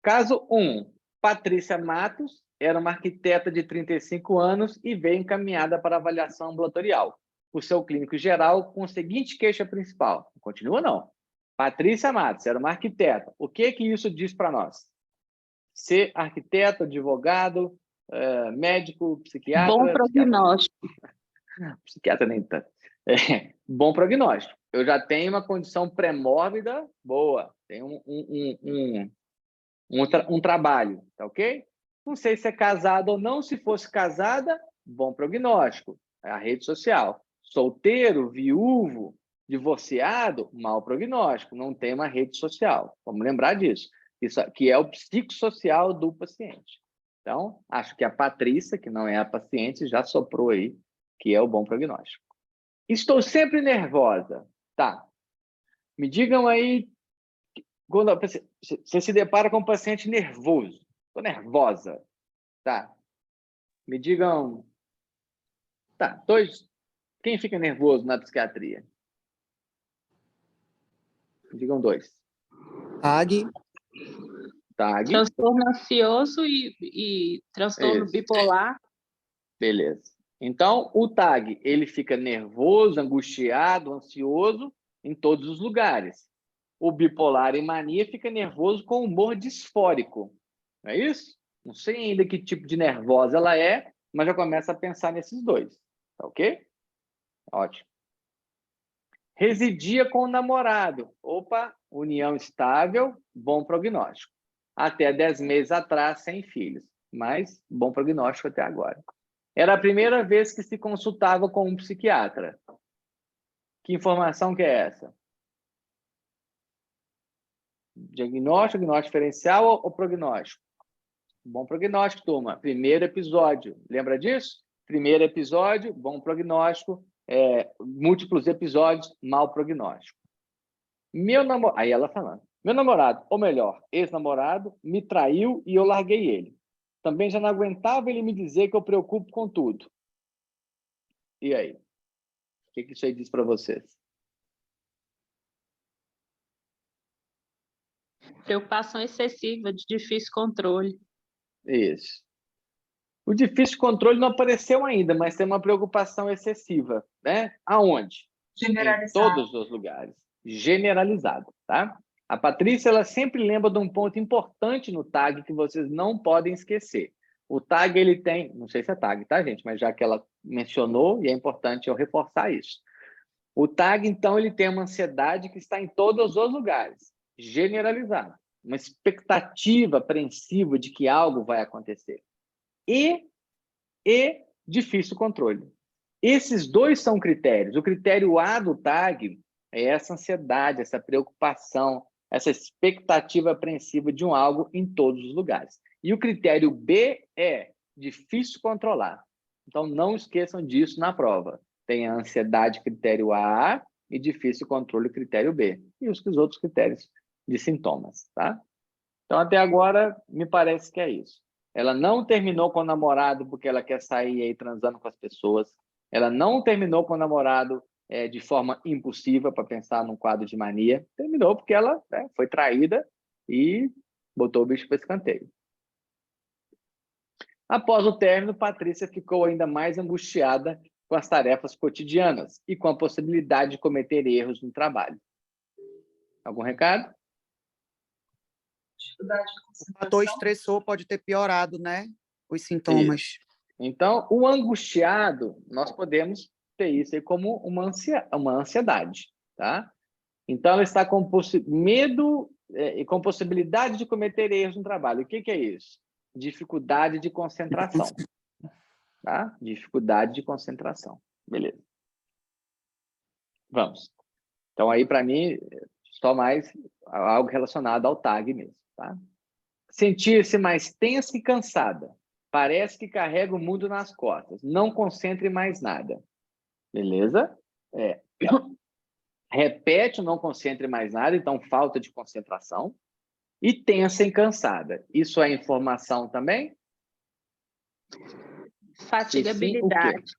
Caso 1. Patrícia Matos era uma arquiteta de 35 anos e veio encaminhada para avaliação ambulatorial. O seu clínico geral com a seguinte queixa principal. Continua, não. Patrícia Matos era uma arquiteta. O que isso diz para nós? Ser arquiteto, advogado, médico, psiquiatra... Bom prognóstico. Psiquiatra nem tanto. Bom prognóstico. Eu já tenho uma condição pré-mórbida boa. Tenho um trabalho, tá ok? Não sei se é casada ou não. Se fosse casada, bom prognóstico. É a rede social. Solteiro, viúvo, divorciado, mau prognóstico. Não tem uma rede social. Vamos lembrar disso. Isso que é o psicossocial do paciente. Então, acho que a Patrícia, que não é a paciente, já soprou aí, que é o bom prognóstico. Estou sempre nervosa. Tá. Me digam aí, quando você se depara com um paciente nervoso. Estou nervosa. Tá. Me digam... Tá, quem fica nervoso na psiquiatria? Me digam 2. TAG. Transtorno ansioso e transtorno bipolar. Beleza. Então, o TAG, ele fica nervoso, angustiado, ansioso em todos os lugares. O bipolar e mania fica nervoso com humor disfórico. Não é isso? Não sei ainda que tipo de nervosa ela é, mas já começa a pensar nesses 2. Tá ok? Ótimo. Residia com o namorado. Opa, união estável, bom prognóstico. Até 10 meses atrás, sem filhos. Mas bom prognóstico até agora. Era a primeira vez que se consultava com um psiquiatra. Que informação que é essa? Diagnóstico diferencial ou prognóstico? Bom prognóstico, turma. Primeiro episódio. Lembra disso? Primeiro episódio, bom prognóstico. Múltiplos episódios, mau prognóstico. Aí ela falando. Meu namorado, ou melhor, ex-namorado, me traiu e eu larguei ele. Também já não aguentava ele me dizer que eu preocupo com tudo. E aí? O que isso aí diz para vocês? Preocupação excessiva, de difícil controle. Isso. O difícil controle não apareceu ainda, mas tem uma preocupação excessiva, né? Aonde? Generalizado. Em todos os lugares. Generalizado, tá? A Patrícia, ela sempre lembra de um ponto importante no TAG que vocês não podem esquecer. O TAG, ele tem... Não sei se é TAG, tá, gente? Mas já que ela mencionou, e é importante eu reforçar isso. O TAG, então, ele tem uma ansiedade que está em todos os lugares. Generalizada. Uma expectativa apreensiva de que algo vai acontecer. E difícil controle. Esses 2 são critérios. O critério A do TAG é essa ansiedade, essa preocupação, essa expectativa apreensiva de algo em todos os lugares. E o critério B é difícil controlar. Então, não esqueçam disso na prova. tem a ansiedade critério A e difícil controle critério B. E os outros critérios de sintomas, tá? Então, até agora, me parece que é isso. Ela não terminou com o namorado porque ela quer sair aí transando com as pessoas. Ela não terminou com o namorado de forma impulsiva para pensar num quadro de mania. Terminou porque ela foi traída e botou o bicho para escanteio. Após o término, Patrícia ficou ainda mais angustiada com as tarefas cotidianas e com a possibilidade de cometer erros no trabalho. Algum recado? O fator estressor pode ter piorado, né? Os sintomas. Então, o angustiado, nós podemos ter isso aí como uma ansiedade, tá? Então, ela está com medo e com possibilidade de cometer erros no trabalho. O que é isso? Dificuldade de concentração, tá? Dificuldade de concentração. Beleza. Vamos. Então, aí, para mim, só mais algo relacionado ao TAG mesmo, tá? Sentir-se mais tensa e cansada. Parece que carrega o mundo nas costas. Não concentre em mais nada. Beleza? Repete o não concentre em mais nada, então falta de concentração. E tensa e cansada. Isso é informação também? Fatigabilidade.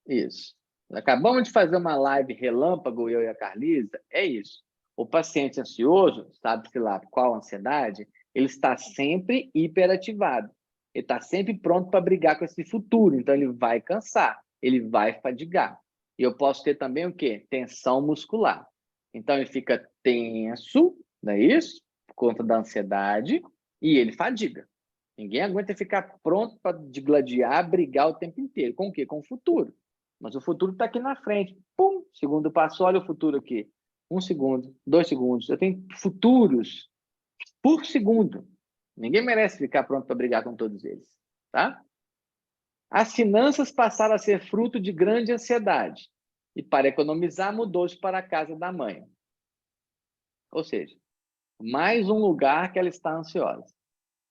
Isso. Acabamos de fazer uma live relâmpago, eu e a Carlisa. É isso. O paciente ansioso, sabe-se lá qual ansiedade, ele está sempre hiperativado. Ele está sempre pronto para brigar com esse futuro. Então, ele vai cansar, ele vai fadigar. E eu posso ter também o quê? Tensão muscular. Então, ele fica tenso, não é isso? Por conta da ansiedade, e ele fadiga. Ninguém aguenta ficar pronto para digladiar, brigar o tempo inteiro. Com o quê? Com o futuro. Mas o futuro está aqui na frente. Pum! Segundo passo, olha o futuro aqui. 1 segundo, 2 segundos. Eu tenho futuros por segundo. Ninguém merece ficar pronto para brigar com todos eles, tá? As finanças passaram a ser fruto de grande ansiedade. E para economizar, mudou-se para a casa da mãe. Ou seja, mais um lugar que ela está ansiosa.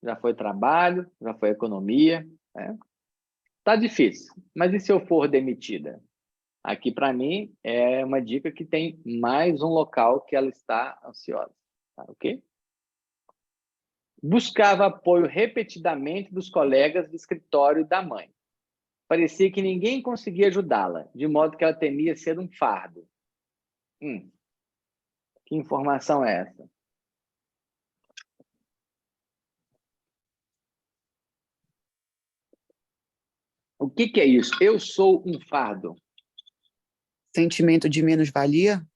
Já foi trabalho, já foi economia. Tá difícil. Mas e se eu for demitida? Aqui, para mim, é uma dica que tem mais um local que ela está ansiosa. Tá, ok? Buscava apoio repetidamente dos colegas do escritório da mãe. Parecia que ninguém conseguia ajudá-la, de modo que ela temia ser um fardo. Que informação é essa? O que é isso? Eu sou um fardo. Sentimento de menos-valia?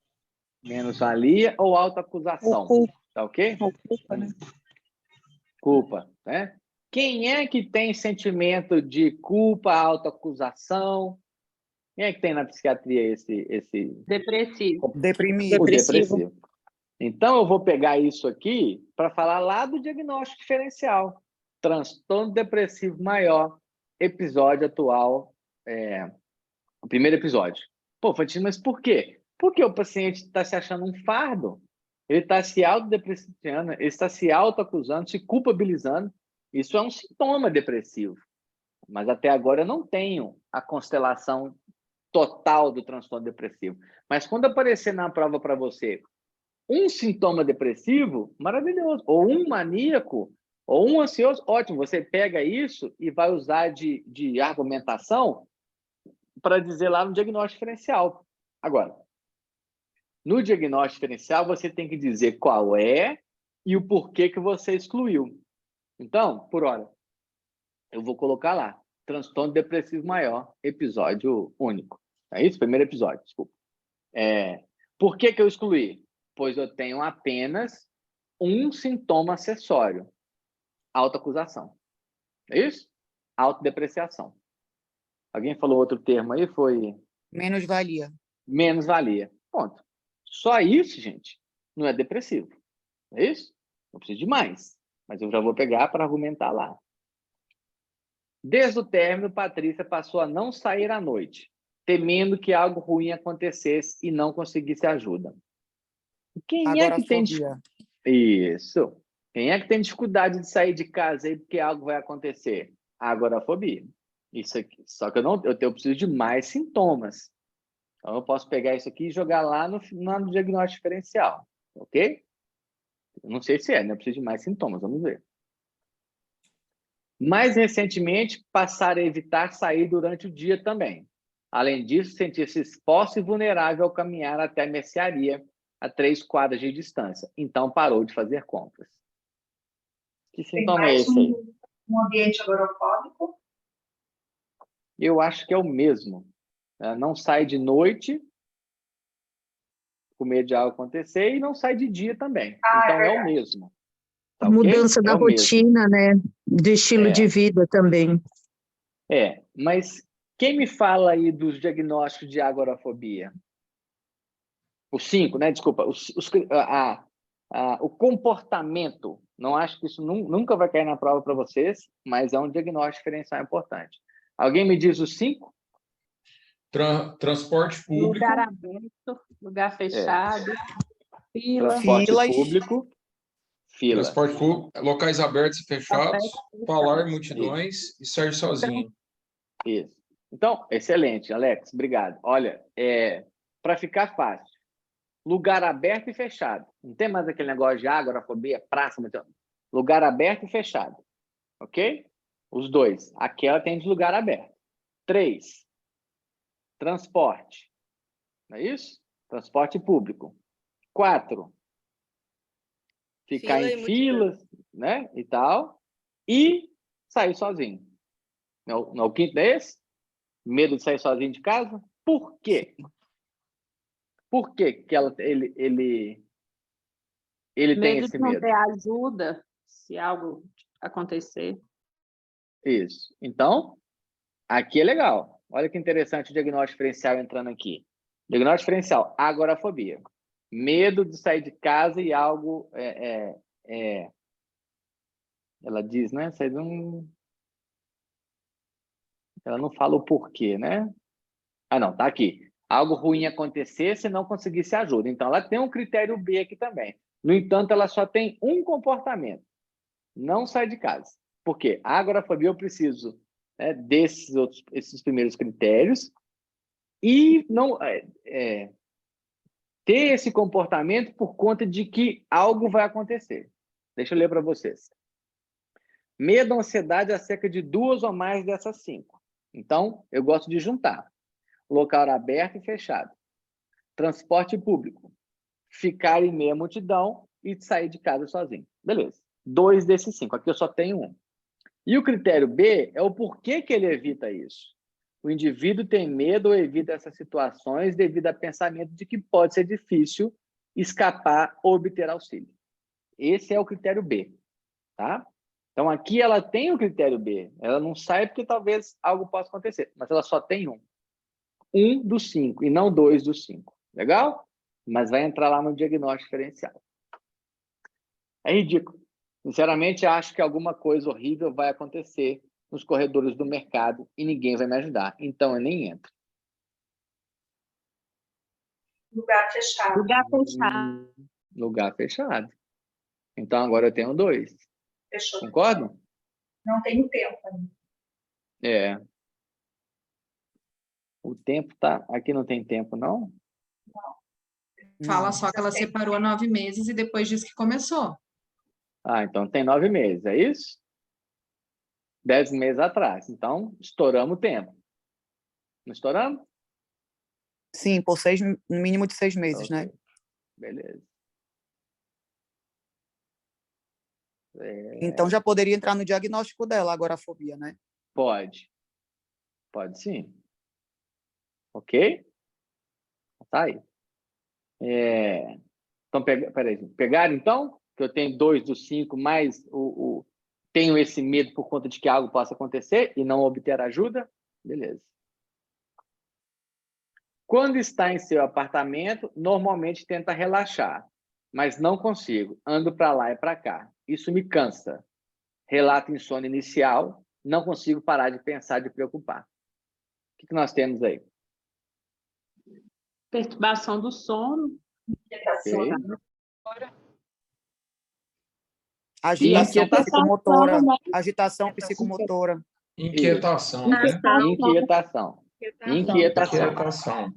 Menos-valia ou autoacusação? Tá ok? Culpa, né? Culpa, né? Quem é que tem sentimento de culpa, autoacusação? Quem é que tem na psiquiatria esse... Depressivo. Deprimido. O depressivo. Então, eu vou pegar isso aqui para falar lá do diagnóstico diferencial. Transtorno depressivo maior, episódio atual, o primeiro episódio. Pô, Fantino, mas por quê? Porque o paciente está se achando um fardo. Ele está se autodepreciando, ele está se autoacusando, se culpabilizando. Isso é um sintoma depressivo. Mas até agora eu não tenho a constelação total do transtorno depressivo. Mas quando aparecer na prova para você um sintoma depressivo, maravilhoso. Ou um maníaco, ou um ansioso, ótimo. Você pega isso e vai usar de argumentação para dizer lá no diagnóstico diferencial. Agora, no diagnóstico diferencial, você tem que dizer qual é e o porquê que você excluiu. Então, por hora, eu vou colocar lá, transtorno depressivo maior, episódio único. É isso? Primeiro episódio, desculpa. Por que eu excluí? Pois eu tenho apenas um sintoma acessório, autoacusação. É isso? Autodepreciação. Alguém falou outro termo aí? Foi... Menos-valia. Menos-valia. Ponto. Só isso, gente, não é depressivo. É isso? Não preciso de mais. Mas eu já vou pegar para argumentar lá. Desde o término, Patrícia passou a não sair à noite, temendo que algo ruim acontecesse e não conseguisse ajuda. Quem é que tem... Isso. Quem é que tem dificuldade de sair de casa aí porque algo vai acontecer? A agorafobia. Isso aqui. Só que eu preciso de mais sintomas. Então, eu posso pegar isso aqui e jogar lá no diagnóstico diferencial, ok? Eu não sei se né? Eu preciso de mais sintomas, vamos ver. Mais recentemente, passar a evitar sair durante o dia também. Além disso, sentir-se exposto e vulnerável ao caminhar até a mercearia a 3 quadras de distância. Então, parou de fazer compras. Que sintoma é esse aí? Um ambiente agorafóbico? Eu acho que é o mesmo. Não sai de noite, com medo de algo acontecer, e não sai de dia também. Então, é o mesmo. Tá, Mudança okay? da rotina, né? Do estilo de vida também. Mas quem me fala aí dos diagnósticos de agorafobia? Os 5, né? Desculpa. O comportamento. Não acho que isso nunca vai cair na prova para vocês, mas é um diagnóstico diferencial importante. Alguém me diz os 5? Transporte público. Lugar aberto, lugar fechado, fila. Transporte Filas. público. Fila. Transporte público, locais abertos e fechados, falar em Isso. multidões e sair sozinho. Isso. Então, excelente, Alex. Obrigado. Olha, para ficar fácil, lugar aberto e fechado. Não tem mais aquele negócio de agorafobia, praça, lugar aberto e fechado. Ok? Os 2. Aquela tem de lugar aberto. 3. Transporte. Não é isso? Transporte público. 4. Ficar em filas, né? E tal. E sair sozinho. Não, o quinto é esse? Medo de sair sozinho de casa? Por quê? Por que que ele tem esse De não medo? ter ajuda se algo acontecer. Isso. Então, aqui é legal. Olha que interessante o diagnóstico diferencial entrando aqui. Diagnóstico diferencial, agorafobia. Medo de sair de casa e algo... ela diz, né? Ela não fala o porquê, né? Ah, não, tá aqui. Algo ruim acontecer se não conseguisse ajuda. Então, ela tem um critério B aqui também. No entanto, ela só tem um comportamento. Não sai de casa. Por quê? A agorafobia eu preciso esses primeiros critérios e não ter esse comportamento por conta de que algo vai acontecer. Deixa eu ler para vocês. Medo, ansiedade acerca de 2 ou mais dessas 5. Então, eu gosto de juntar. Local aberto e fechado. Transporte público. Ficar em meia multidão e sair de casa sozinho. Beleza. 2 desses 5. Aqui eu só tenho 1. E o critério B é o porquê que ele evita isso. O indivíduo tem medo ou evita essas situações devido a pensamento de que pode ser difícil escapar ou obter auxílio. Esse é o critério B. Tá? Então, aqui ela tem o critério B. Ela não sai porque talvez algo possa acontecer, mas ela só tem 1. 1 dos 5 e não 2 dos 5. Legal? Mas vai entrar lá no diagnóstico diferencial. É ridículo. Sinceramente, acho que alguma coisa horrível vai acontecer nos corredores do mercado e ninguém vai me ajudar. Então, eu nem entro. Lugar fechado. Lugar fechado. Lugar fechado. Então, agora eu tenho 2. Fechou. Concordam? Não tenho tempo ainda. O tempo tá... Aqui não tem tempo, não? Fala só que ela separou há 9 meses e depois disse que começou. Ah, então tem 9 meses, é isso? 10 meses atrás. Então, estouramos o tempo. Não estouramos? Sim, por no mínimo de 6 meses, né? Beleza. Então já poderia entrar no diagnóstico dela, agorafobia, né? Pode. Pode sim. Ok? Tá aí. Então, peraí. Pegaram, então? Que eu tenho 2 dos 5, mais tenho esse medo por conta de que algo possa acontecer e não obter ajuda? Beleza. Quando está em seu apartamento, normalmente tenta relaxar, mas não consigo. Ando para lá e para cá. Isso me cansa. Relato insônia inicial. Não consigo parar de pensar, de preocupar. O que nós temos aí? Perturbação do sono. Okay. Agitação psicomotora. né? Agitação psicomotora. Inquietação. Inquietação.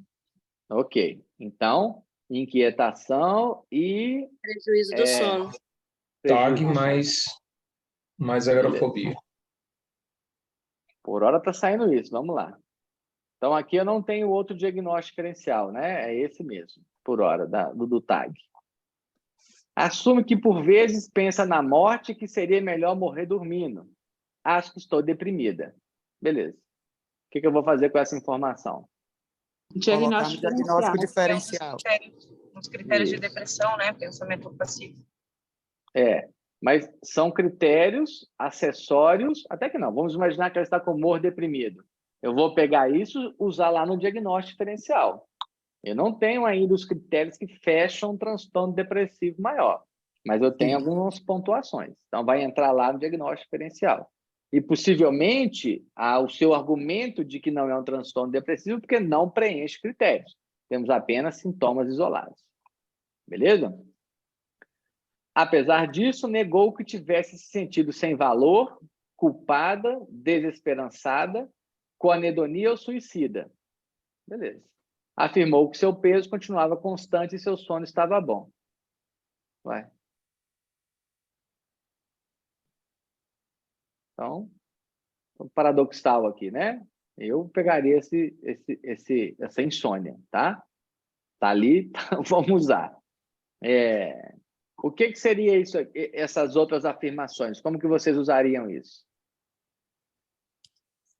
Ok. Então, inquietação e Prejuízo do sono. TAG mais agorafobia. Por hora está saindo isso, vamos lá. Então, aqui eu não tenho outro diagnóstico diferencial, né? É esse mesmo, por hora, do TAG. Assume que, por vezes, pensa na morte, que seria melhor morrer dormindo. Acho que estou deprimida. Beleza. O que eu vou fazer com essa informação? Colocar no diagnóstico diferencial. Os critérios de depressão, né? Pensamento passivo. Mas são critérios acessórios, até que não. Vamos imaginar que ela está com humor deprimido. Eu vou pegar isso e usar lá no diagnóstico diferencial. Eu não tenho ainda os critérios que fecham um transtorno depressivo maior, mas eu tenho algumas pontuações. Então, vai entrar lá no diagnóstico diferencial. E, possivelmente, o seu argumento de que não é um transtorno depressivo porque não preenche critérios. Temos apenas sintomas isolados. Beleza? Apesar disso, negou que tivesse se sentido sem valor, culpada, desesperançada, com anedonia ou suicida. Beleza. Afirmou que seu peso continuava constante e seu sono estava bom. Vai. Então, paradoxal aqui, né? Eu pegaria essa insônia, tá? Tá ali, vamos usar. O que seria isso, essas outras afirmações? Como que vocês usariam isso?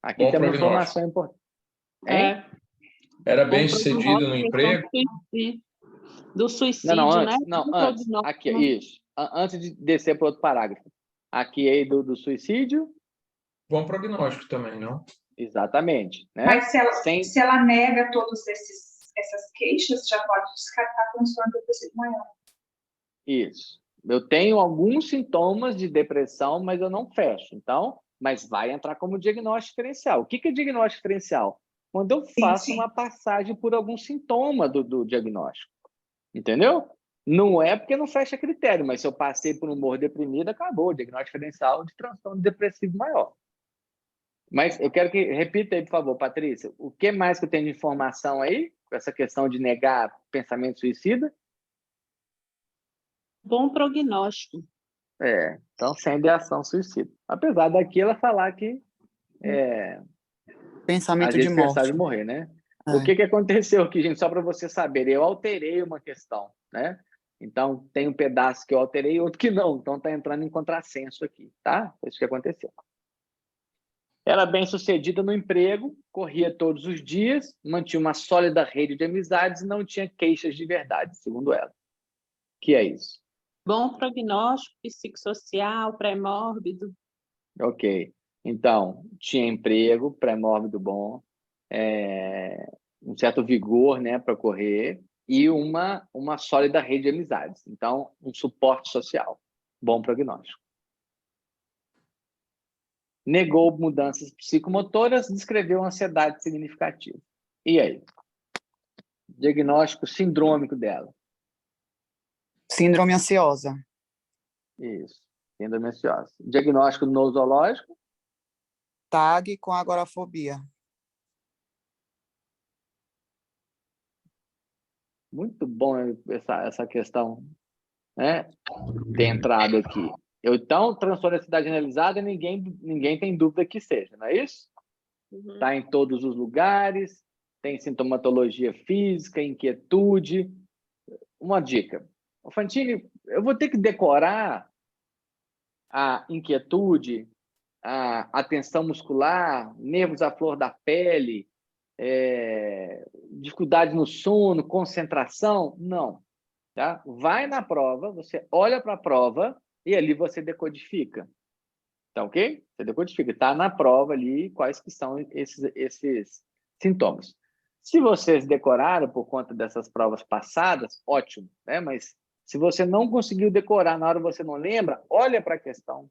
Aqui tem uma informação importante. Era bem sucedido no emprego? Do suicídio, antes, né? Antes. Aqui, isso. Antes de descer para outro parágrafo. Aqui aí do suicídio. Bom prognóstico também, não? Exatamente. Né? Mas se ela nega todas essas queixas, já pode descartar transtorno depressivo maior. Isso. Eu tenho alguns sintomas de depressão, mas eu não fecho. Então, mas vai entrar como diagnóstico diferencial. O que é diagnóstico diferencial? Quando eu faço uma passagem por algum sintoma do diagnóstico. Entendeu? Não é porque não fecha critério, mas se eu passei por um humor deprimido, acabou o diagnóstico diferencial de transtorno depressivo maior. Mas eu quero que repita aí, por favor, Patrícia. O que mais que eu tenho de informação aí, com essa questão de negar pensamento suicida? Bom prognóstico. Então, sem ideação suicida. Apesar daqui ela falar que pensamento de morte. Pensar de morrer, né? O que aconteceu aqui, gente? Só para você saber, eu alterei uma questão, né? Então, tem um pedaço que eu alterei e outro que não. Então, está entrando em contrassenso aqui, tá? Foi isso que aconteceu. Era bem-sucedida no emprego, corria todos os dias, mantinha uma sólida rede de amizades e não tinha queixas de verdade, segundo ela. Que é isso? Bom prognóstico psicossocial, pré-mórbido. Ok. Então, tinha emprego, pré-mórbido bom, um certo vigor, né, para correr e uma sólida rede de amizades. Então, um suporte social. Bom prognóstico. Negou mudanças psicomotoras, descreveu ansiedade significativa. E aí? Diagnóstico sindrômico dela. Síndrome ansiosa. Isso, síndrome ansiosa. Diagnóstico nosológico. TAG com agorafobia. Muito bom essa questão, né, ter entrado aqui. Então, transtorno de ansiedade generalizada, ninguém tem dúvida que seja, não é isso? Está em todos os lugares, tem sintomatologia física, inquietude. Uma dica. Fantini, eu vou ter que decorar a inquietude, a tensão muscular, nervos à flor da pele, dificuldade no sono, concentração? Não. Tá? Vai na prova, você olha para a prova e ali você decodifica. Tá ok? Você decodifica. Está na prova ali quais que são esses sintomas. Se vocês decoraram por conta dessas provas passadas, ótimo, né? Mas se você não conseguiu decorar, na hora você não lembra, olha para a questão,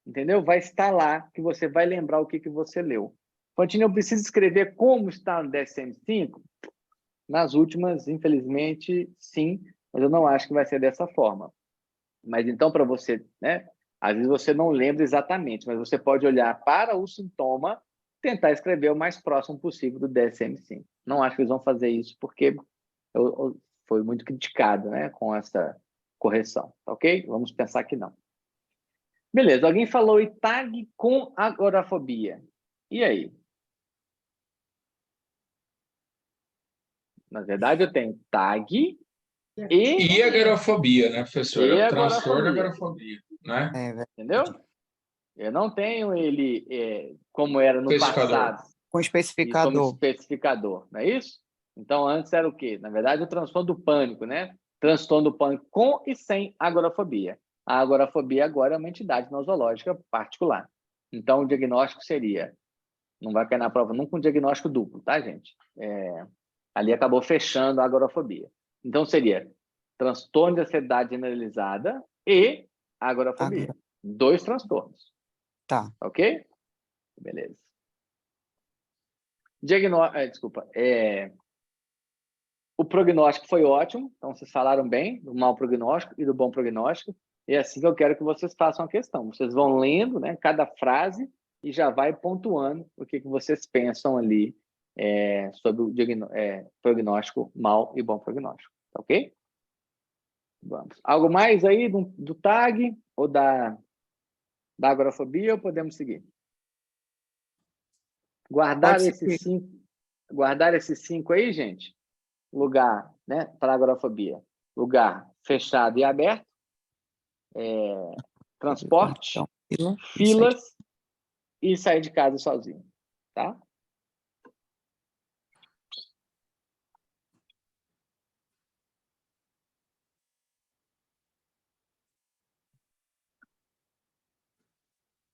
entendeu? Vai estar lá que você vai lembrar o que você leu. Fantini, eu preciso escrever como está no DSM-5? Nas últimas, infelizmente, sim, mas eu não acho que vai ser dessa forma. Mas então, para você, né? Às vezes você não lembra exatamente, mas você pode olhar para o sintoma, tentar escrever o mais próximo possível do DSM-5. Não acho que eles vão fazer isso, porque foi muito criticado, né, com essa correção, tá ok? Vamos pensar que não. Beleza, alguém falou ITAG com agorafobia. E aí? Na verdade, eu tenho TAG E agorafobia, né, professor? E É o transtorno agorafobia. agorafobia, né? Entendeu? Eu não tenho ele como era no Especificador. passado. Com E como especificador. especificador, não é isso? Então, antes era o quê? Na verdade, o transtorno do pânico, né? Transtorno do pânico com e sem agorafobia. A agorafobia agora é uma entidade nosológica particular. Então, o diagnóstico seria... Não vai cair na prova nunca um diagnóstico duplo, tá, gente? Ali acabou fechando a agorafobia. Então, seria transtorno de ansiedade generalizada e agorafobia. 2 transtornos. Tá. Ok? Beleza. O prognóstico foi ótimo, então vocês falaram bem do mau prognóstico e do bom prognóstico, e é assim que eu quero que vocês façam a questão. Vocês vão lendo, né, cada frase e já vai pontuando o que vocês pensam ali sobre o prognóstico mau e bom prognóstico, tá ok? Vamos. Algo mais aí do TAG ou da agorafobia ou podemos seguir? Guardar esses 5 aí, gente. Lugar, né, para agorafobia. Lugar fechado e aberto. Transporte, filas e sair de casa sozinho, tá?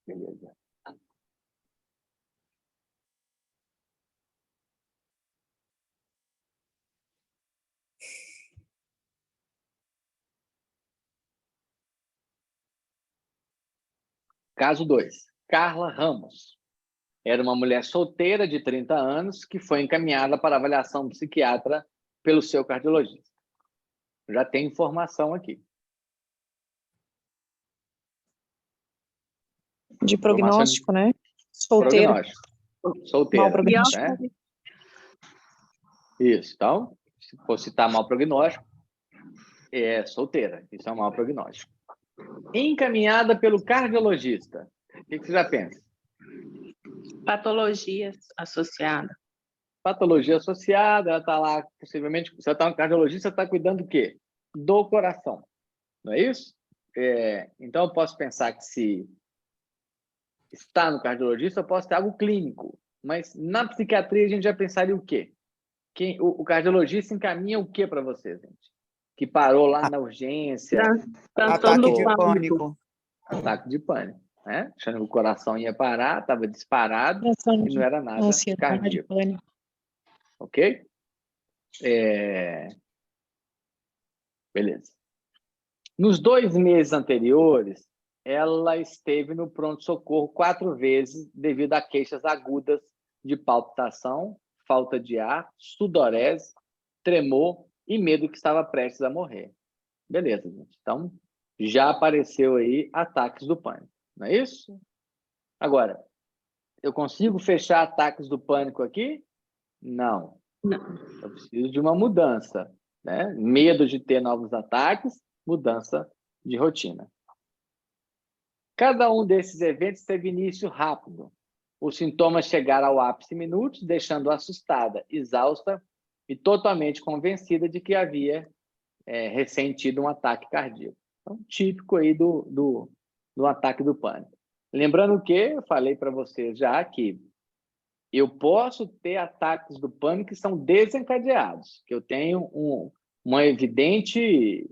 Beleza. Caso 2. Carla Ramos. Era uma mulher solteira de 30 anos que foi encaminhada para avaliação psiquiatra pelo seu cardiologista. Já tem informação aqui. De prognóstico, né? Solteira. Prognóstico. Solteira. Mau prognóstico. Né? Isso. Então, se for citar mau prognóstico, é solteira. Isso é um mau prognóstico. Encaminhada pelo cardiologista. O que você já pensa? Patologia associada. Patologia associada, ela está lá, possivelmente, você está um cardiologista, está cuidando do quê? Do coração. Não é isso? Então, eu posso pensar que se está no cardiologista, eu posso ter algo clínico. Mas na psiquiatria, a gente já pensaria o quê? O cardiologista encaminha o quê para você, gente? Que parou lá na urgência. Ataque de pânico. Ataque de pânico. Né? Achando que o coração ia parar, estava disparado e não era nada cardíaco. Pânico. Ok? Beleza. Nos 2 meses anteriores, ela esteve no pronto-socorro 4 vezes devido a queixas agudas de palpitação, falta de ar, sudorese, tremor e medo que estava prestes a morrer. Beleza, gente. Então, já apareceu aí ataques do pânico. Não é isso? Agora, eu consigo fechar ataques do pânico aqui? Não. Eu preciso de uma mudança, né? Medo de ter novos ataques, mudança de rotina. Cada um desses eventos teve início rápido. Os sintomas chegaram ao ápice em minutos, deixando-a assustada, exausta e totalmente convencida de que havia recém-tido um ataque cardíaco. Então, típico aí do ataque do pânico. Lembrando que eu falei para vocês já que eu posso ter ataques do pânico que são desencadeados, que eu tenho um evidente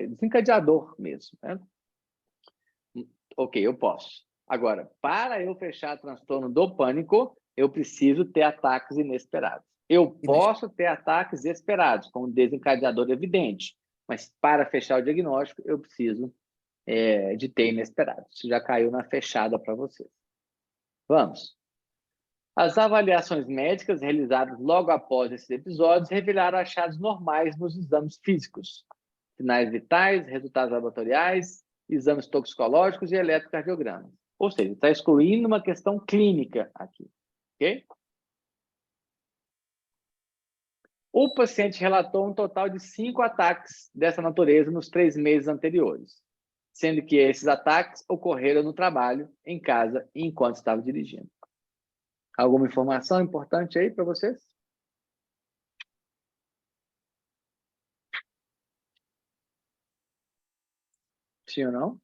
desencadeador mesmo. Né? Ok, eu posso. Agora, para eu fechar transtorno do pânico, eu preciso ter ataques inesperados. Eu posso ter ataques esperados, com um desencadeador evidente, mas para fechar o diagnóstico, eu preciso de ter inesperados. Isso já caiu na fechada para vocês. Vamos. As avaliações médicas realizadas logo após esses episódios revelaram achados normais nos exames físicos, sinais vitais, resultados laboratoriais, exames toxicológicos e eletrocardiogramas. Ou seja, está excluindo uma questão clínica aqui. Ok? O paciente relatou um total de 5 ataques dessa natureza nos 3 meses anteriores, sendo que esses ataques ocorreram no trabalho, em casa e enquanto estava dirigindo. Alguma informação importante aí para vocês? Sim ou não?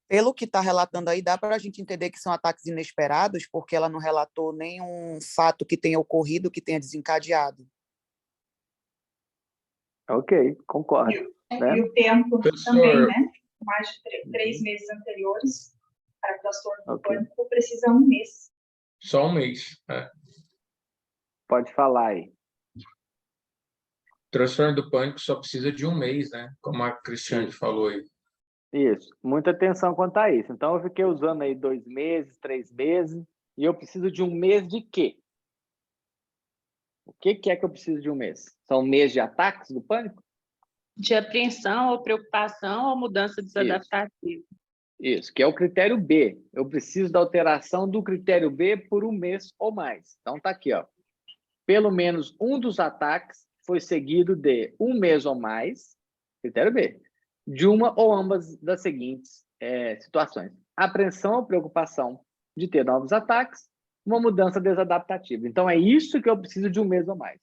Pelo que está relatando aí, dá para a gente entender que são ataques inesperados, porque ela não relatou nenhum fato que tenha ocorrido, que tenha desencadeado. Ok, concordo. Né? E o tempo Professor. também, né? Mais de 3 meses anteriores para transtorno do pânico precisa 1 mês. Só 1 mês. Pode falar aí. Transtorno do pânico só precisa de 1 mês, né? Como a Cristiane falou aí. Isso, muita atenção quanto a isso. Então, eu fiquei usando aí 2 meses, 3 meses, e eu preciso de 1 mês de quê? O que é que eu preciso de 1 mês? São meses de ataques do pânico? De apreensão ou preocupação ou mudança desadaptativa. Isso, que é o critério B. Eu preciso da alteração do critério B por 1 mês ou mais. Então, tá aqui, ó. Pelo menos um dos ataques foi seguido de 1 mês ou mais, critério B, de uma ou ambas das seguintes situações. Apreensão ou preocupação de ter novos ataques, uma mudança desadaptativa. Então, é isso que eu preciso de 1 mês ou mais.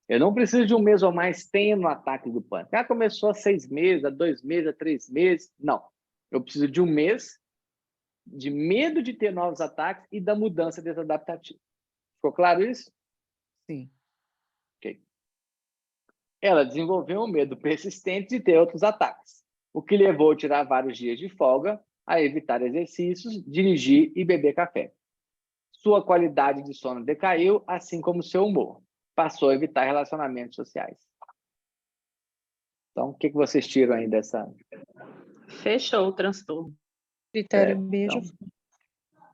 Eu não preciso de 1 mês ou mais tendo ataque do pânico. Começou há 6 meses, há 2 meses, há 3 meses. Não. Eu preciso de 1 mês de medo de ter novos ataques e da mudança desadaptativa. Ficou claro isso? Sim. Ok. Ela desenvolveu um medo persistente de ter outros ataques, o que levou a tirar vários dias de folga, a evitar exercícios, dirigir e beber café. Sua qualidade de sono decaiu, assim como seu humor. Passou a evitar relacionamentos sociais. Então, o que vocês tiram aí dessa... Fechou o transtorno. Critério B. Então,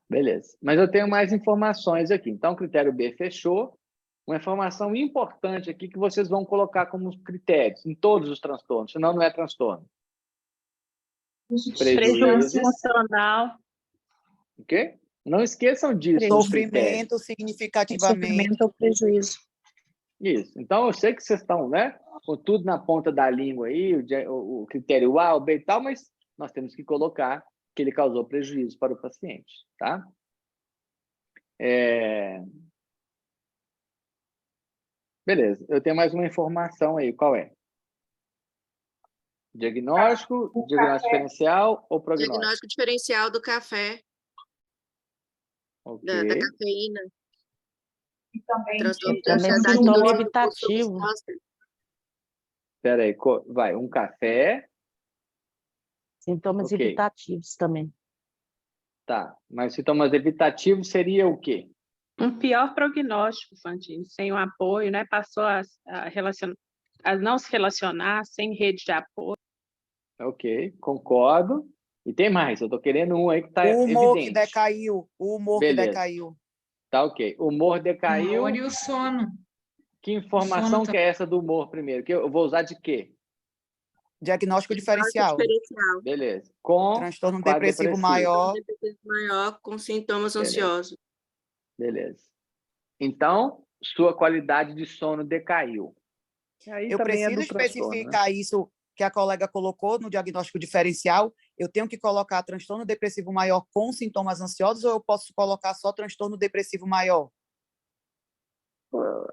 beleza. Mas eu tenho mais informações aqui. Então, o critério B fechou. Uma informação importante aqui que vocês vão colocar como critérios em todos os transtornos, senão não é transtorno. Prejuízo funcional. O quê? Não esqueçam disso. Sofrimento significativamente. Sofrimento ou prejuízo. Isso. Então, eu sei que vocês estão, né, com tudo na ponta da língua aí, o critério A, o B e tal, mas nós temos que colocar que ele causou prejuízo para o paciente, tá? Beleza. Eu tenho mais uma informação aí. Qual é? Diagnóstico, diagnóstico diferencial ou prognóstico? Diagnóstico diferencial do café, Ok. da cafeína. E também Transtorno de Também ansiedade sintoma do evitativo. Espera aí. Vai, um café. Sintomas Ok. evitativos também. Tá. Mas sintomas evitativos seria o quê? Um pior prognóstico, Fantini, sem o apoio, né? Passou a não se relacionar, sem rede de apoio. Ok, concordo. E tem mais, eu estou querendo um aí que está O humor que evidente. decaiu. O humor que Beleza. decaiu. Tá ok. O humor decaiu. Humor e o sono. Que informação sono que é essa do humor primeiro? Que eu vou usar de quê? Diagnóstico diferencial. Beleza. Com Transtorno quadro depressivo depressivo. maior. Maior com sintomas Beleza. ansiosos. Beleza. Então, sua qualidade de sono decaiu. Aí Eu também preciso do transtorno, né? especificar isso que a colega colocou no diagnóstico diferencial. Eu tenho que colocar transtorno depressivo maior com sintomas ansiosos ou eu posso colocar só transtorno depressivo maior?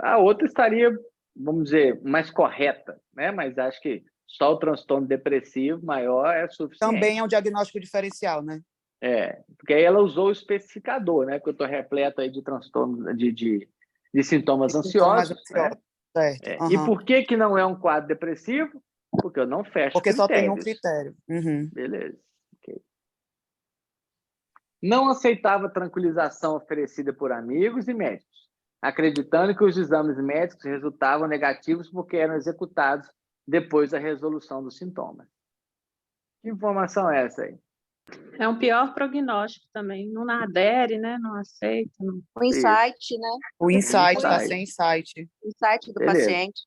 A outra estaria, vamos dizer, mais correta, né? Mas acho que só o transtorno depressivo maior é suficiente. Também é um diagnóstico diferencial, né? Porque aí ela usou o especificador, né? Porque eu estou repleto aí de transtorno, de sintomas ansiosos. Né? Certo. E por que não é um quadro depressivo? Porque eu não fecho Porque critérios. só tem um critério. Uhum. Beleza. Okay. Não aceitava tranquilização oferecida por amigos e médicos, acreditando que os exames médicos resultavam negativos porque eram executados depois da resolução dos sintomas. Que informação é essa aí? É um pior prognóstico também. Não adere, né? Não aceita. Não... O insight, né? O insight, está sem insight. Insight do Beleza. paciente.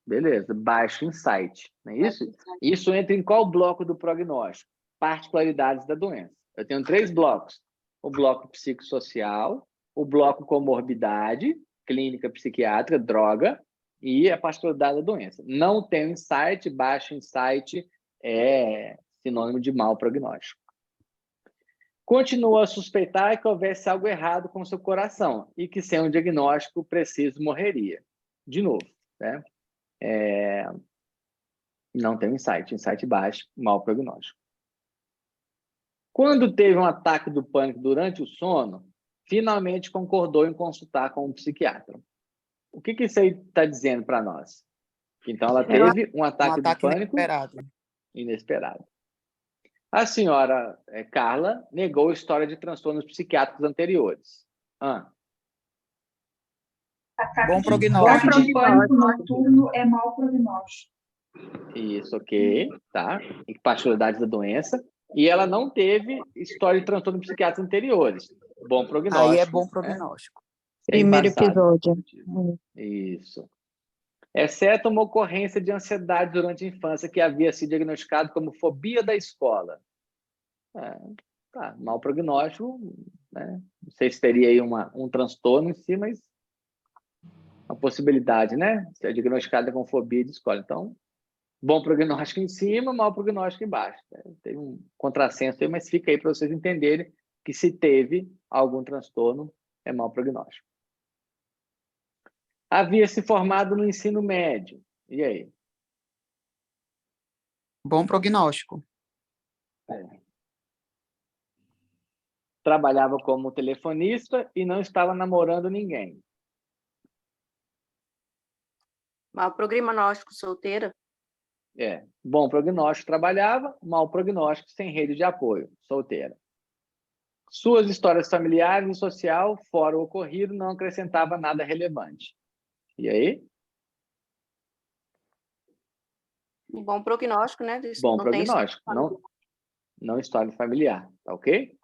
Beleza, baixo insight. Não é isso? Isso entra em qual bloco do prognóstico? Particularidades da doença. Eu tenho 3 blocos. O bloco psicossocial, o bloco comorbidade clínica psiquiátrica, droga, e a particularidade da doença. Não tem insight, baixo insight é sinônimo de mau prognóstico. Continua a suspeitar que houvesse algo errado com seu coração e que, sem um diagnóstico preciso, morreria. De novo, né? Não tem insight baixo, mau prognóstico. Quando teve um ataque do pânico durante o sono, finalmente concordou em consultar com um psiquiatra. O que isso aí está dizendo para nós? Então, ela teve um ataque do pânico inesperado. A senhora Carla negou a história de transtornos psiquiátricos anteriores. Bom prognóstico. Ataque de pânico noturno é mau prognóstico. Isso, ok. Tá. E particularidades da doença. E ela não teve história de transtornos psiquiátricos anteriores. Bom prognóstico. Aí é bom prognóstico. Primeiro episódio. Isso. Exceto uma ocorrência de ansiedade durante a infância que havia sido diagnosticado como fobia da escola. Mau prognóstico, né? Não sei se teria aí um transtorno em si, mas uma possibilidade, né? Ser diagnosticada com fobia de escola. Então, bom prognóstico em cima, mau prognóstico embaixo. Tem um contrassenso aí, mas fica aí para vocês entenderem que se teve algum transtorno, é mau prognóstico. Havia se formado no ensino médio. E aí? Bom prognóstico. Trabalhava como telefonista e não estava namorando ninguém. Mau prognóstico, solteira. Bom prognóstico, trabalhava. Mau prognóstico, sem rede de apoio, solteira. Suas histórias familiares e social, fora o ocorrido, não acrescentava nada relevante. E aí? Bom prognóstico, né? Bom não prognóstico, não história familiar, tá ok?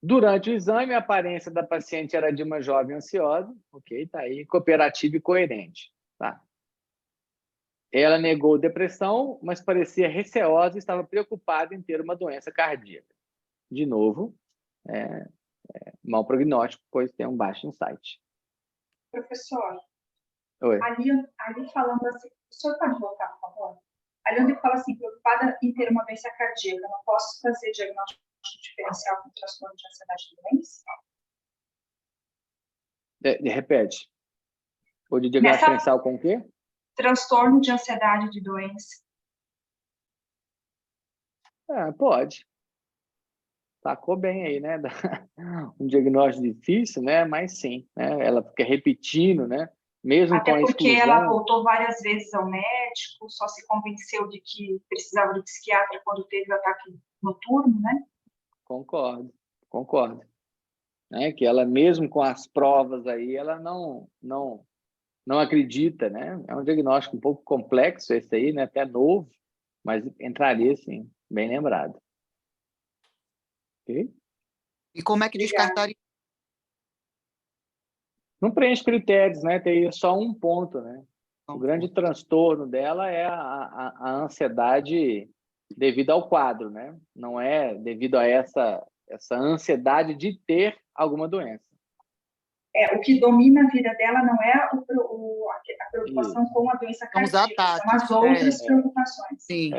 Durante o exame, a aparência da paciente era de uma jovem ansiosa, ok, tá aí, cooperativa e coerente, tá? Ela negou depressão, mas parecia receosa e estava preocupada em ter uma doença cardíaca. De novo, mau prognóstico, pois tem um baixo insight. Professor, Oi. ali falando assim, o senhor pode voltar, por favor? Ali onde fala assim, preocupada em ter uma doença cardíaca, não posso fazer diagnóstico diferencial com transtorno de ansiedade e doença? Repete. Ou de diagnóstico diferencial com o quê? Transtorno de ansiedade de doença. Pode. Sacou bem aí, né? Um diagnóstico difícil, né? Mas sim, né? Ela fica repetindo, né? Mesmo até com a porque exclusão... ela voltou várias vezes ao médico, só se convenceu de que precisava de psiquiatra quando teve o ataque noturno, né? Concordo. Né? Que ela, mesmo com as provas aí, ela não acredita, né? É um diagnóstico um pouco complexo esse aí, né? Até novo, mas entraria, sim, bem lembrado. Ok? E como é que descartaria? Não preenche critérios, né? Tem só um ponto, né? O grande transtorno dela é a ansiedade devido ao quadro, né? Não é devido a essa ansiedade de ter alguma doença. O que domina a vida dela não é a preocupação com a doença cardíaca, são as outras preocupações. Sim.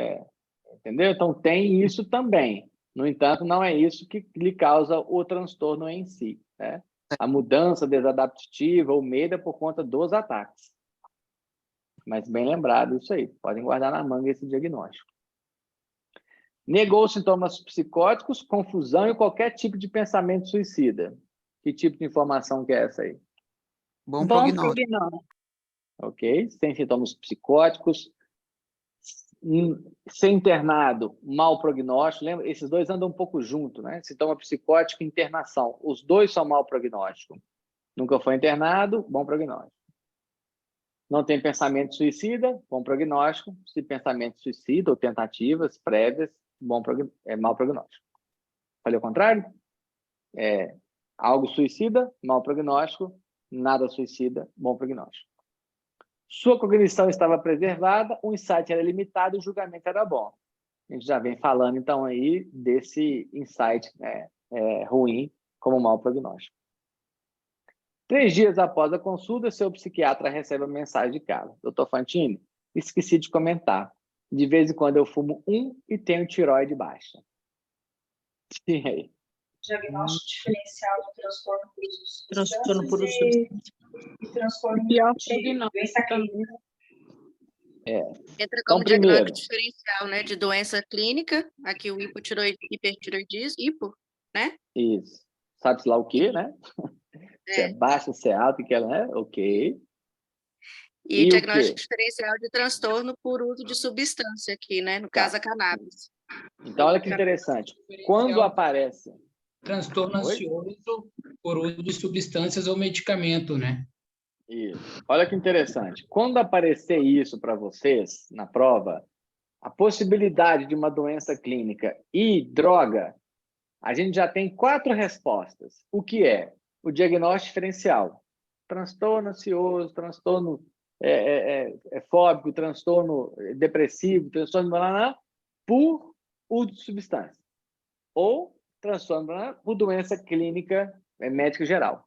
Entendeu? Então, tem isso também. No entanto, não é isso que lhe causa o transtorno em si, né? A mudança desadaptativa, o medo é por conta dos ataques. Mas bem lembrado isso aí. Podem guardar na manga esse diagnóstico. Negou sintomas psicóticos, confusão e qualquer tipo de pensamento suicida. Que tipo de informação que é essa aí? Bom prognóstico. Ok. Sem sintomas psicóticos. Ser internado, mau prognóstico. Lembra? Esses dois andam um pouco junto, né? Sintoma psicótico e internação. Os dois são mau prognóstico. Nunca foi internado, bom prognóstico. Não tem pensamento suicida, bom prognóstico. Se pensamento suicida ou tentativas prévias, mau prognóstico. Falei o contrário? Algo suicida, mau prognóstico. Nada suicida, bom prognóstico. Sua cognição estava preservada, o insight era limitado, o julgamento era bom. A gente já vem falando, então, aí desse insight, né, ruim como mau prognóstico. 3 dias após a consulta, seu psiquiatra recebe a mensagem de casa. Doutor Fantini, esqueci de comentar. De vez em quando eu fumo e tenho tireoide baixa. E aí? Diagnóstico diferencial de transtorno por uso de Transtorno por uso de substâncias e transtorno Pior de prognóstico doença também. clínica. Entra Então, como diagnóstico primeiro, diferencial, né, de doença clínica, aqui o hipertiroidismo, né? isso. Sabe-se lá o quê, né? Se é É. baixa, se é alta, que ela é, ok. E E o diagnóstico quê? diferencial de transtorno por uso de substância aqui, né? No caso, a cannabis. Então, olha que interessante. Quando aparece... Transtorno Oi? ansioso por uso de substâncias ou medicamento, né? Isso. Olha que interessante. Quando aparecer isso para vocês na prova, a possibilidade de uma doença clínica e droga, a gente já tem 4 respostas. O que é? O diagnóstico diferencial. Transtorno ansioso, transtorno fóbico, transtorno depressivo, transtorno por uso de substância. Ou transtorno por doença clínica médica geral.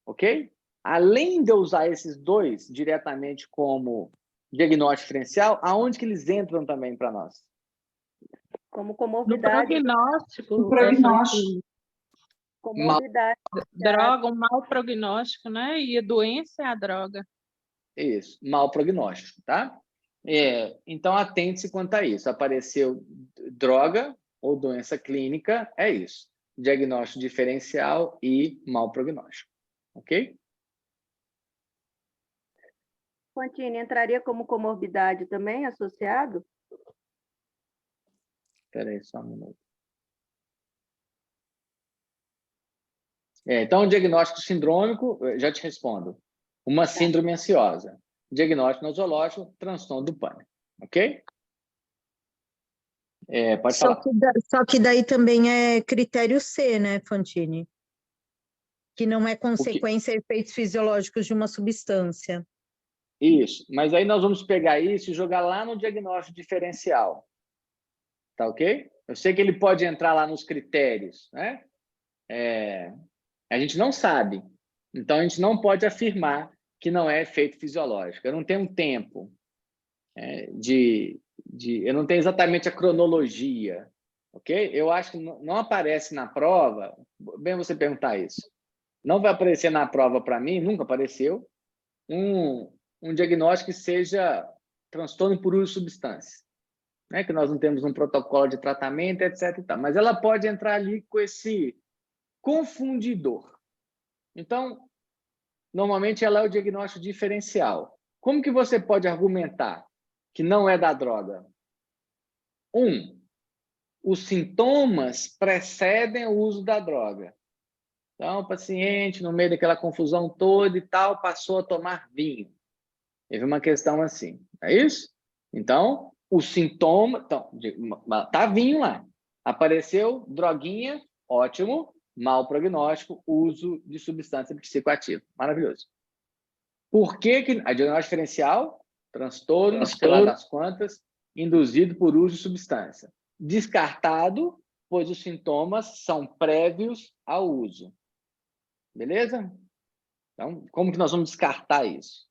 Ok? Além de eu usar esses 2 diretamente como diagnóstico diferencial, aonde que eles entram também para nós? Como No comorbidade. prognóstico, No prognóstico. Fantini, Comorbidade. droga, um mau prognóstico, né? E a doença é a droga. Isso, mau prognóstico, tá? Então, atente-se quanto a isso. Apareceu droga ou doença clínica, é isso. Diagnóstico diferencial e mau prognóstico. Ok? Fantini, entraria como comorbidade também associado? Espera aí só um minuto. Então, o diagnóstico sindrômico, já te respondo. Uma síndrome ansiosa. Diagnóstico nosológico, transtorno do pânico. Ok? Pode falar. Só que daí também é critério C, né, Fantini? Que não é consequência de efeitos fisiológicos de uma substância. Isso, mas aí nós vamos pegar isso e jogar lá no diagnóstico diferencial. Tá ok? Eu sei que ele pode entrar lá nos critérios, né? A gente não sabe. Então, a gente não pode afirmar que não é efeito fisiológico. Eu não tenho tempo eu não tenho exatamente a cronologia, ok? Eu acho que não aparece na prova, bem você perguntar isso, não vai aparecer na prova para mim, nunca apareceu, um diagnóstico que seja transtorno por uso de substância, né? Que nós não temos um protocolo de tratamento, etc. E tal. Mas ela pode entrar ali com esse confundidor. Então, normalmente ela é o diagnóstico diferencial. Como que você pode argumentar que não é da droga? Os sintomas precedem o uso da droga. Então, o paciente, no meio daquela confusão toda e tal, passou a tomar vinho. Teve uma questão assim, é isso? Então, o sintoma... Então, tá vinho lá. Apareceu droguinha, ótimo. Mau prognóstico, uso de substância psicoativa. Maravilhoso. Por que a diagnóstico diferencial? Transtorno, sei lá das quantas, induzido por uso de substância. Descartado, pois os sintomas são prévios ao uso. Beleza? Então, como que nós vamos descartar isso?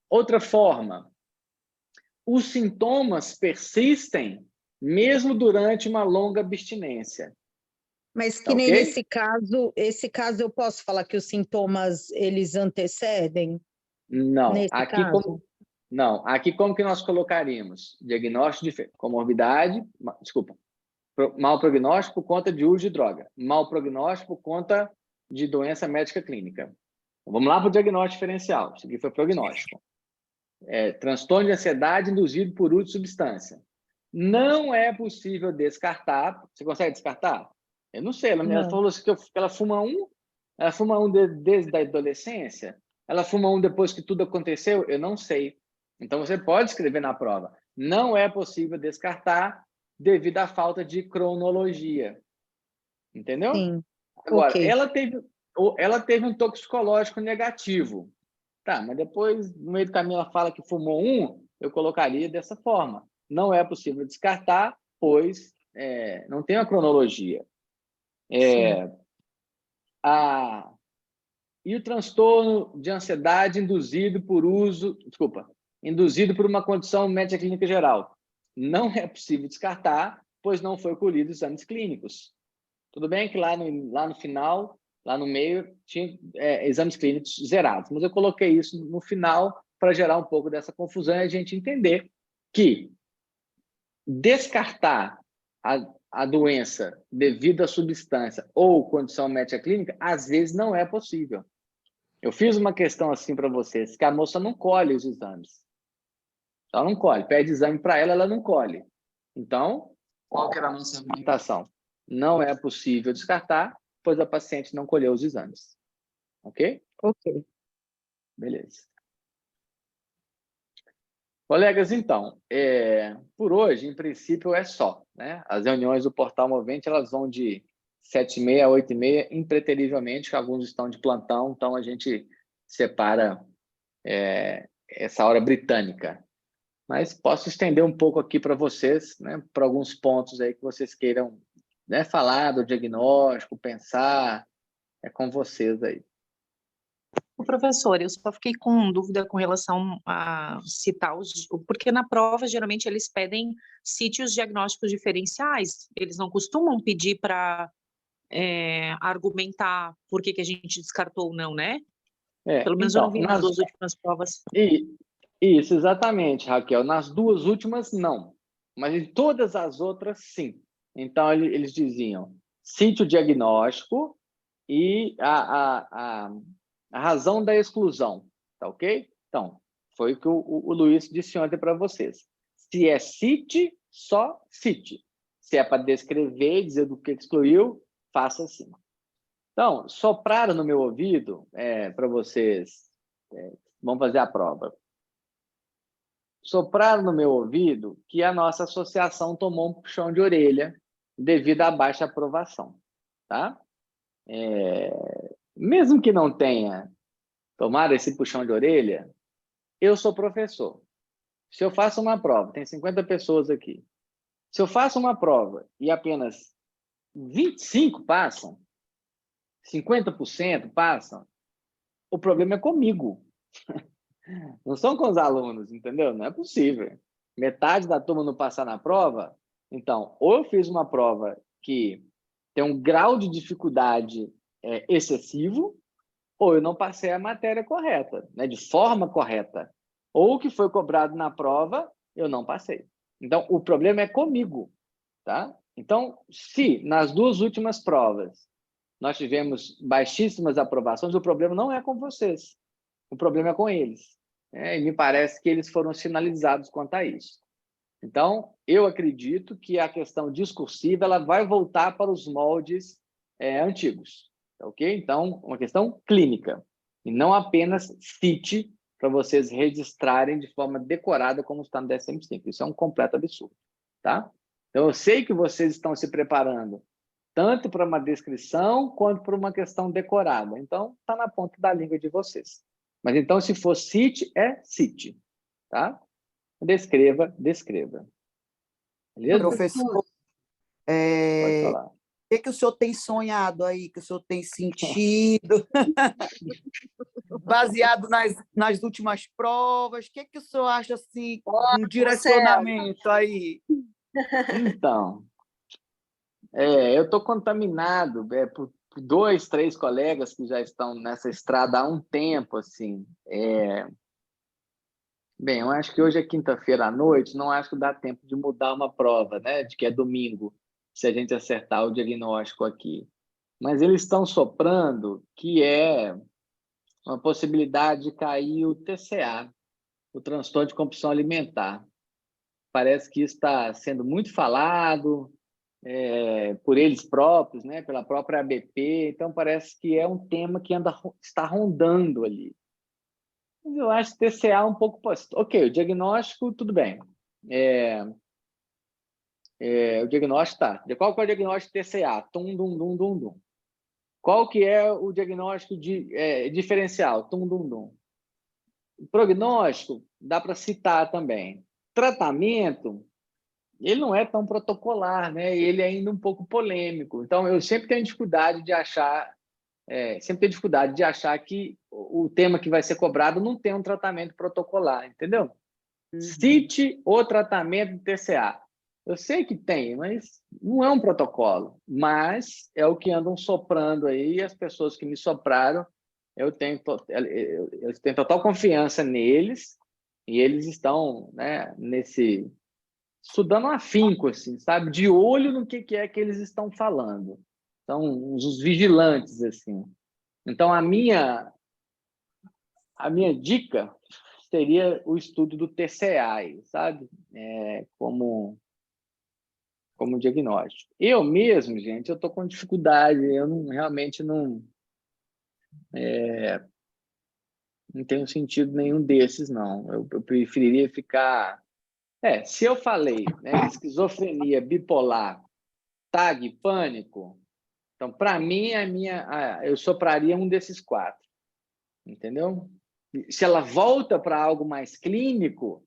Outra forma, os sintomas persistem mesmo durante uma longa abstinência. Mas que nem nesse caso, eu posso falar que os sintomas, eles antecedem? Não, Nesse caso? Aqui como que nós colocaríamos? Diagnóstico de comorbidade, desculpa, mau prognóstico por conta de uso de droga, mau prognóstico por conta de doença médica clínica. Então, vamos lá para o diagnóstico diferencial. Isso aqui foi prognóstico. Transtorno de ansiedade induzido por uso de substância. Não é possível descartar. Você consegue descartar? Eu não sei. Ela falou assim que ela fuma desde a adolescência? Ela fuma depois que tudo aconteceu? Eu não sei. Então, você pode escrever na prova. Não é possível descartar devido à falta de cronologia. Entendeu? Sim. Agora, Okay. ela teve um toxicológico negativo. Tá, mas depois, no meio do caminho, ela fala que fumou eu colocaria dessa forma. Não é possível descartar, pois não tem a cronologia. E o transtorno de ansiedade induzido por uma condição médica clínica geral. Não é possível descartar, pois não foi colhido exames clínicos. Tudo bem que lá no final, lá no meio, tinha exames clínicos zerados, mas eu coloquei isso no final para gerar um pouco dessa confusão e a gente entender que descartar a doença devido à substância ou condição médica clínica, às vezes não é possível. Eu fiz uma questão assim para vocês, que a moça não colhe os exames. Ela não colhe, pede exame para ela, ela não colhe. Então, qual que era a nossa argumentação? Não é possível descartar, pois a paciente não colheu os exames. Ok? Ok. Beleza. Colegas, então, por hoje, em princípio, é só. Né? As reuniões do Portal Movente, elas vão de 7h30 a 8h30, impreterivelmente, que alguns estão de plantão, então a gente separa essa hora britânica. Mas posso estender um pouco aqui para vocês, né, para alguns pontos aí que vocês queiram, né, falar do diagnóstico, pensar, com vocês aí. O professor, eu só fiquei com dúvida com relação a citar porque na prova geralmente eles pedem sítios diagnósticos diferenciais, eles não costumam pedir para argumentar por que a gente descartou ou não, né? Pelo menos eu não vi nas duas últimas provas. Isso, exatamente, Raquel. Nas duas últimas, não. Mas em todas as outras, sim. Então, eles diziam sítio diagnóstico e a razão da exclusão. Tá ok? Então, foi o que o Luiz disse ontem para vocês. Se é cite, só cite. Se é para descrever e dizer do que excluiu, faça assim. Então, sopraram no meu ouvido, para vocês, vamos fazer a prova. Sopraram no meu ouvido que a nossa associação tomou um puxão de orelha devido à baixa aprovação. Tá? Mesmo que não tenha tomado esse puxão de orelha, eu sou professor. Se eu faço uma prova, tem 50 pessoas aqui. Se eu faço uma prova e apenas 25 passam, 50% passam, o problema é comigo. Não são com os alunos, entendeu? Não é possível. Metade da turma não passar na prova, então, ou eu fiz uma prova que tem um grau de dificuldade excessivo, ou eu não passei a matéria correta, né, de forma correta. Ou o que foi cobrado na prova, eu não passei. Então, o problema é comigo. Tá? Então, se nas duas últimas provas nós tivemos baixíssimas aprovações, o problema não é com vocês. O problema é com eles. E me parece que eles foram sinalizados quanto a isso. Então, eu acredito que a questão discursiva ela vai voltar para os moldes antigos. Ok? Então, uma questão clínica. E não apenas cite para vocês registrarem de forma decorada como está no DSM-5. Isso é um completo absurdo. Tá? Então, eu sei que vocês estão se preparando tanto para uma descrição quanto para uma questão decorada. Então, está na ponta da língua de vocês. Mas, então, se for cite, cite. Tá? Descreva, descreva. Beleza? Professor, Pode falar. O que o senhor tem sonhado aí, que o senhor tem sentido, baseado nas últimas provas? O que o senhor acha, assim, um direcionamento aí? Então, eu estou contaminado por 2, 3 colegas que já estão nessa estrada há um tempo, assim. Bem, eu acho que hoje é quinta-feira à noite, não acho que dá tempo de mudar uma prova, né? De que é domingo, se a gente acertar o diagnóstico aqui. Mas eles estão soprando que é uma possibilidade de cair o TCA, o transtorno de compulsão alimentar. Parece que isso está sendo muito falado por eles próprios, né? Pela própria ABP, então parece que é um tema que está rondando ali. Mas eu acho que TCA é um pouco... Ok, o diagnóstico, tudo bem. O diagnóstico tá. Qual que é o diagnóstico de TCA? Tum, dum, dum, dum, dum. Qual que é o diagnóstico diferencial? Tum, dum, dum. O prognóstico, dá para citar também. Tratamento, ele não é tão protocolar, né? Ele é ainda um pouco polêmico. Então, eu sempre tenho dificuldade de achar sempre tem dificuldade de achar que o tema que vai ser cobrado não tem um tratamento protocolar, entendeu? Cite o tratamento do TCA. Eu sei que tem, mas não é um protocolo. Mas é o que andam soprando aí, e as pessoas que me sopraram, eu tenho total confiança neles, e eles estão, né, estudando afinco, assim, sabe? De olho no que é que eles estão falando. São os vigilantes, assim. Então, a minha dica seria o estudo do TCA, sabe? Como diagnóstico. Eu mesmo, gente, eu estou com dificuldade, eu realmente não tenho sentido nenhum desses, não. Eu preferiria ficar... se eu falei, né, esquizofrenia, bipolar, TAG, pânico, então, para mim, eu sopraria um desses 4, entendeu? Se ela volta para algo mais clínico,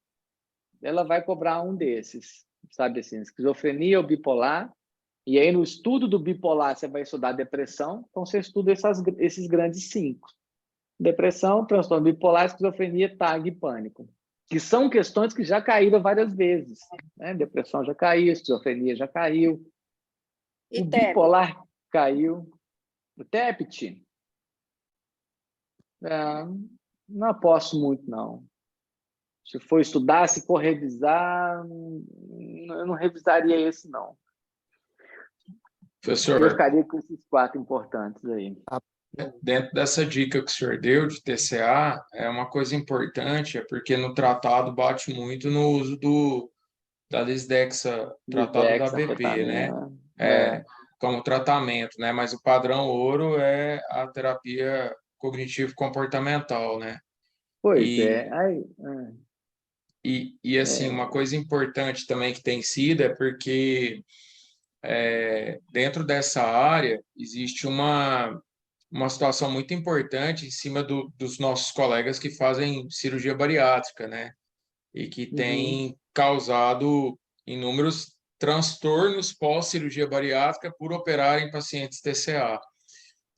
ela vai cobrar um desses, sabe assim, esquizofrenia ou bipolar, e aí no estudo do bipolar você vai estudar depressão, então você estuda esses grandes 5. Depressão, transtorno bipolar, esquizofrenia, TAG e pânico, que são questões que já caíram várias vezes, né? Depressão já caiu, esquizofrenia já caiu, E o TEP? bipolar caiu, o TEPT, não aposto muito, não. Se for estudar, se for revisar, eu não revisaria esse, não. Professor, eu ficaria com esses 4 importantes aí. dentro dessa dica que o senhor deu de TCA, é uma coisa importante, porque no tratado bate muito no uso da lisdexa, tratado da BP, né? Como tratamento, né? Mas o padrão ouro é a terapia cognitivo-comportamental, né? Pois é. E assim, uma coisa importante também que tem sido é porque dentro dessa área existe uma situação muito importante em cima dos nossos colegas que fazem cirurgia bariátrica, né? E que tem causado inúmeros transtornos pós-cirurgia bariátrica por operar em pacientes TCA.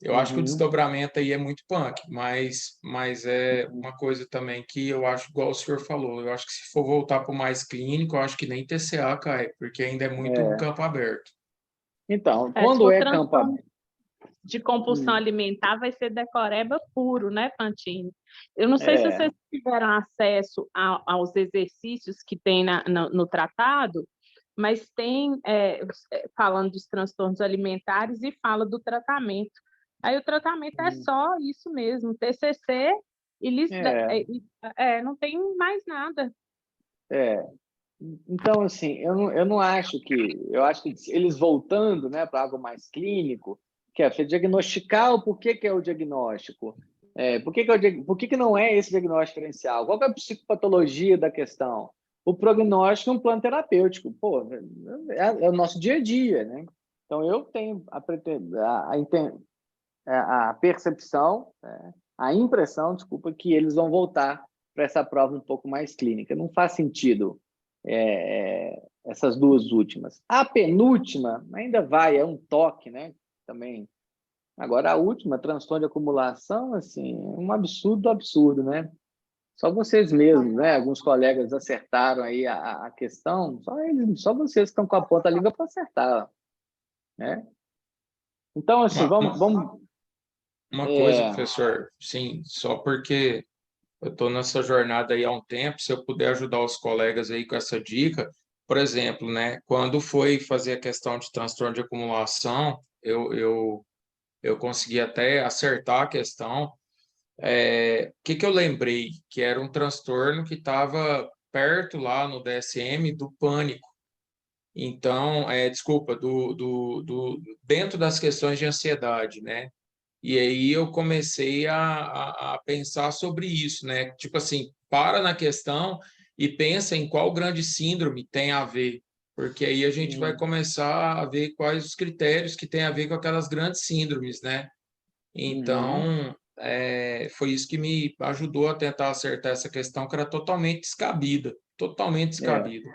Eu acho que o desdobramento aí é muito punk, mas é uma coisa também que eu acho, igual o senhor falou, eu acho que se for voltar para o mais clínico, eu acho que nem TCA cai, porque ainda é muito campo aberto. Então, quando é campo aberto... de compulsão alimentar vai ser decoreba puro, né, Fantini? Eu não sei se vocês tiveram acesso aos exercícios que tem no tratado, mas tem, falando dos transtornos alimentares e fala do tratamento. Aí o tratamento é só isso mesmo, TCC e não tem mais nada. Então, assim, eu não acho que... Eu acho que eles voltando, né, para algo mais clínico, que é você diagnosticar o porquê que é o diagnóstico. Por que não é esse diagnóstico diferencial? Qual que é a psicopatologia da questão? O prognóstico é um plano terapêutico. Pô, é o nosso dia a dia, né? Então, eu tenho a percepção, a impressão, desculpa, que eles vão voltar para essa prova um pouco mais clínica. Não faz sentido essas 2 últimas. A penúltima ainda é um toque, né? Também. Agora, a última, transtorno de acumulação, assim, é um absurdo, né? Só vocês mesmos, né? Alguns colegas acertaram aí a questão, só vocês que estão com a ponta da língua para acertar, né? Então, assim, vamos... Uma coisa, professor, sim, só porque eu estou nessa jornada aí há um tempo, se eu puder ajudar os colegas aí com essa dica, por exemplo, né? Quando foi fazer a questão de transtorno de acumulação, eu consegui até acertar a questão. O que eu lembrei? Que era um transtorno que estava perto lá no DSM do pânico. Então, desculpa, dentro das questões de ansiedade, né? E aí eu comecei a pensar sobre isso, né? Tipo assim, para na questão e pensa em qual grande síndrome tem a ver, porque aí a gente vai começar a ver quais os critérios que tem a ver com aquelas grandes síndromes, né? Então, foi isso que me ajudou a tentar acertar essa questão, que era totalmente descabida, totalmente descabida.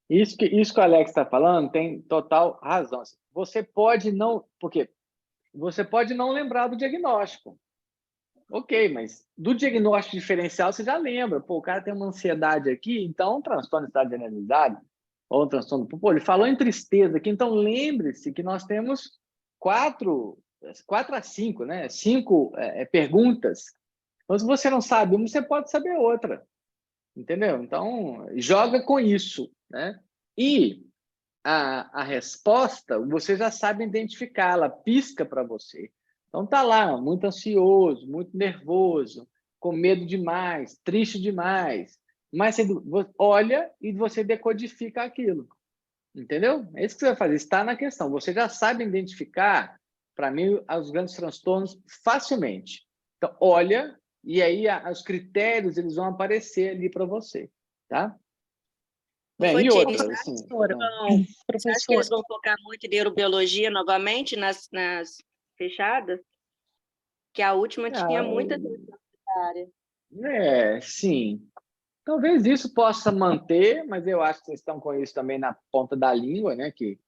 Isso que o Alex está falando tem total razão. Você pode não... Porque você pode não lembrar do diagnóstico. Ok, mas do diagnóstico diferencial você já lembra. Pô, o cara tem uma ansiedade aqui, então um transtorno de estado generalizado, ou um transtorno... Pô, ele falou em tristeza aqui, então lembre-se que nós temos 4 a 5, né? 5 perguntas. Então, se você não sabe uma, você pode saber outra. Entendeu? Então, joga com isso, né? E a resposta, você já sabe identificar, ela pisca para você. Então, tá lá, muito ansioso, muito nervoso, com medo demais, triste demais. Mas você olha e você decodifica aquilo. Entendeu? É isso que você vai fazer, está na questão. Você já sabe identificar, para mim, os grandes transtornos facilmente. Então, olha, e aí os critérios eles vão aparecer ali para você, tá? Bem, e outra, assim, acho que eles vão focar muito em neurobiologia novamente nas fechadas? Que a última tinha muita área. Sim. Talvez isso possa manter, mas eu acho que vocês estão com isso também na ponta da língua, né? Que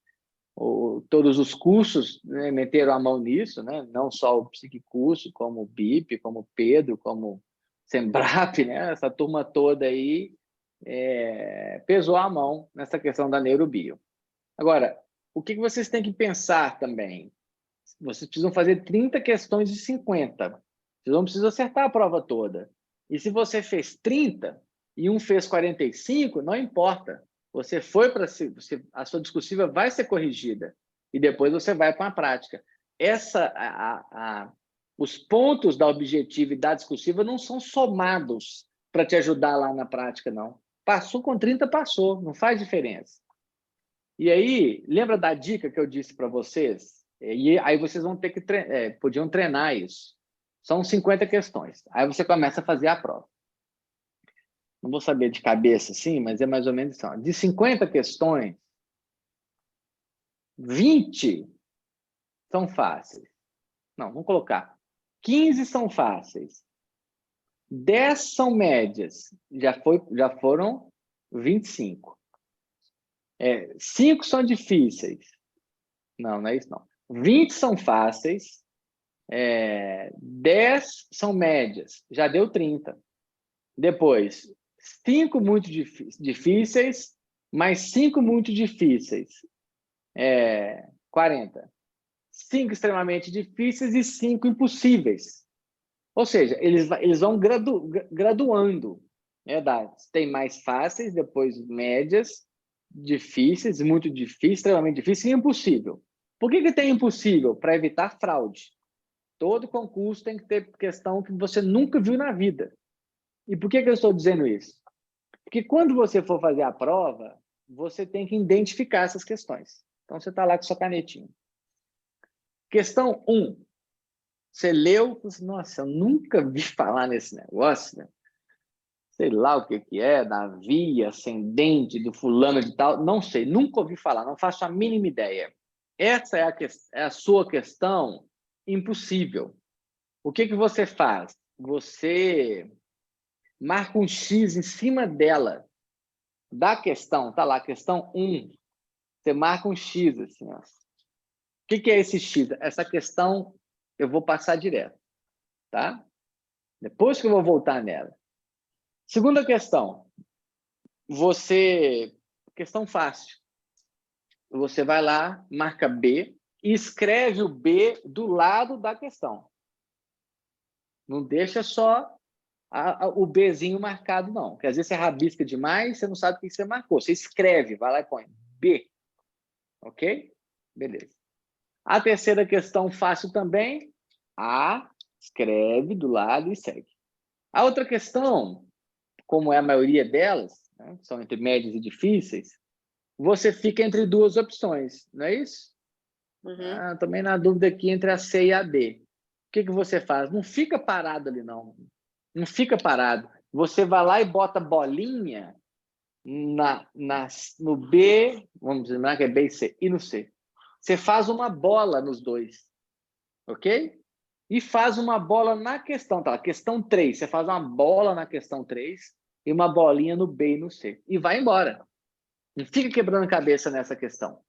todos os cursos, né, meteram a mão nisso, né? Não só o psiquicurso, como o BIP, como o Pedro, como o Sembrap, né? Essa turma toda aí pesou a mão nessa questão da neurobio. Agora, o que vocês têm que pensar também? Vocês precisam fazer 30 questões de 50. Vocês não precisam acertar a prova toda. E se você fez 30 e um fez 45, não importa. Você foi para... A sua discursiva vai ser corrigida. E depois você vai para a prática. Os pontos da objetiva e da discursiva não são somados para te ajudar lá na prática, não. Passou com 30, passou. Não faz diferença. E aí, lembra da dica que eu disse para vocês? E aí vocês vão ter que podiam treinar isso. São 50 questões. Aí você começa a fazer a prova. Não vou saber de cabeça, sim, mas é mais ou menos assim. De 50 questões, 20 são fáceis. Não, vamos colocar. 15 são fáceis. 10 são médias. Já foram 25. 5 são difíceis. Não é isso, não. 20 são fáceis. 10 são médias. Já deu 30. Depois, 5 muito difíceis, mais 5 muito difíceis. 40. 5 extremamente difíceis e 5 impossíveis. Ou seja, eles vão graduando. Tem mais fáceis, depois médias, difíceis, muito difíceis, extremamente difíceis e impossível. Por que tem impossível? Para evitar fraude. Todo concurso tem que ter questão que você nunca viu na vida. E por que eu estou dizendo isso? Porque quando você for fazer a prova, você tem que identificar essas questões. Então, você está lá com sua canetinha. Questão 1. Você leu, nossa, eu nunca vi falar nesse negócio, né? Sei lá o que é, da via ascendente, do fulano de tal, não sei, nunca ouvi falar, não faço a mínima ideia. Essa é a sua questão impossível. O que você faz? Você marca um X em cima dela, da questão, tá lá, questão 1. Você marca um X, assim, ó. O que é esse X? Essa questão eu vou passar direto, tá? Depois que eu vou voltar nela. Segunda questão. Questão fácil. Você vai lá, marca B e escreve o B do lado da questão. Não deixa só o Bzinho marcado, não. Porque às vezes você rabisca demais, você não sabe o que você marcou. Você escreve, vai lá e põe B. Ok? Beleza. A terceira questão fácil também. A, escreve do lado e segue. A outra questão, como é a maioria delas, né, são entre médias e difíceis, você fica entre duas opções, não é isso? Uhum. Também na dúvida aqui entre a C e a D. O que você faz? Não fica parado ali, não. Não fica parado. Você vai lá e bota bolinha no B, vamos lembrar que é B e C, e no C. Você faz uma bola nos dois, ok? E faz uma bola na questão, tá? Questão 3, você faz uma bola na questão 3 e uma bolinha no B e no C. E vai embora. Não fica quebrando cabeça nessa questão.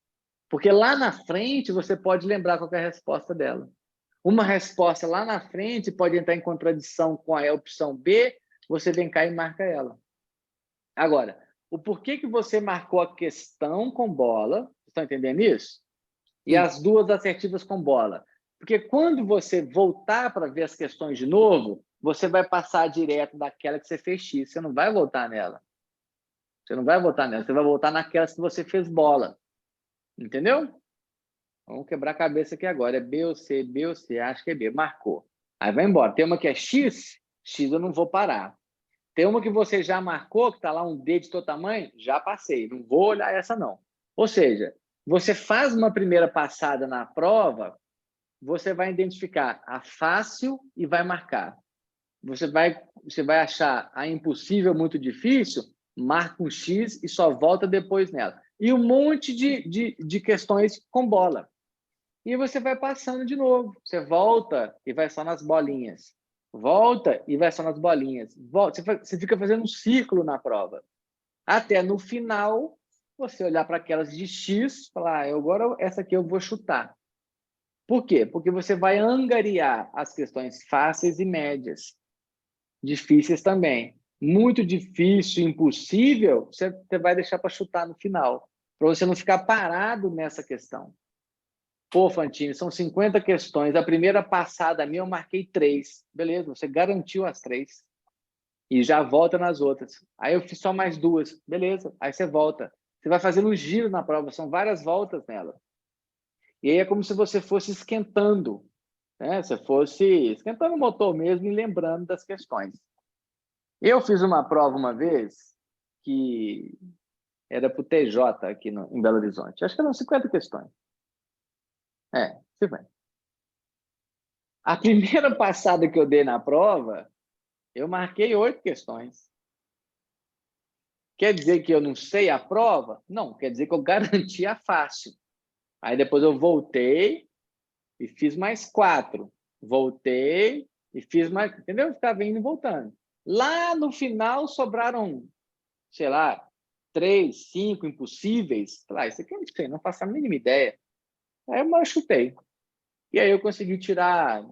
Porque lá na frente você pode lembrar qual é a resposta dela. Uma resposta lá na frente pode entrar em contradição com a opção B, você vem cá e marca ela. Agora, o porquê que você marcou a questão com bola, vocês estão entendendo isso? E as duas assertivas com bola. Porque quando você voltar para ver as questões de novo, você vai passar direto daquela que você fez X. Você não vai voltar nela. Você não vai voltar nela. Você vai voltar naquelas que você fez bola. Entendeu? Vamos quebrar a cabeça aqui agora. É B ou C, B ou C. Acho que é B. Marcou. Aí vai embora. Tem uma que é X, X eu não vou parar. Tem uma que você já marcou, que está lá um D de todo tamanho, já passei. Não vou olhar essa, não. Ou seja, você faz uma primeira passada na prova, você vai identificar a fácil e vai marcar. Você vai achar a impossível muito difícil, marca um X e só volta depois nela. E um monte de questões com bola. E você vai passando de novo. Você volta e vai só nas bolinhas. Volta e vai só nas bolinhas. Volta, você fica fazendo um círculo na prova. Até no final, você olhar para aquelas de X e falar, agora essa aqui eu vou chutar. Por quê? Porque você vai angariar as questões fáceis e médias. Difíceis também. Muito difícil, impossível, você vai deixar para chutar no final. Para você não ficar parado nessa questão. Pô, Fantini, são 50 questões. A primeira passada minha eu marquei 3. Beleza, você garantiu as 3. E já volta nas outras. Aí eu fiz só mais 2. Beleza, aí você volta. Você vai fazendo um giro na prova, são várias voltas nela. E aí é como se você fosse esquentando. Né? Você fosse esquentando o motor mesmo e lembrando das questões. Eu fiz uma prova uma vez que era para o TJ aqui em Belo Horizonte. Acho que eram 50 questões. 50. A primeira passada que eu dei na prova, eu marquei 8 questões. Quer dizer que eu não sei a prova? Não, quer dizer que eu garanti a fácil. Aí depois eu voltei e fiz mais 4. Voltei e fiz mais... Entendeu? Eu ficava indo e voltando. Lá no final sobraram, sei lá, 3, 5 impossíveis. Isso aqui eu não sei, não faço a mínima ideia. Aí eu chutei. E aí eu consegui tirar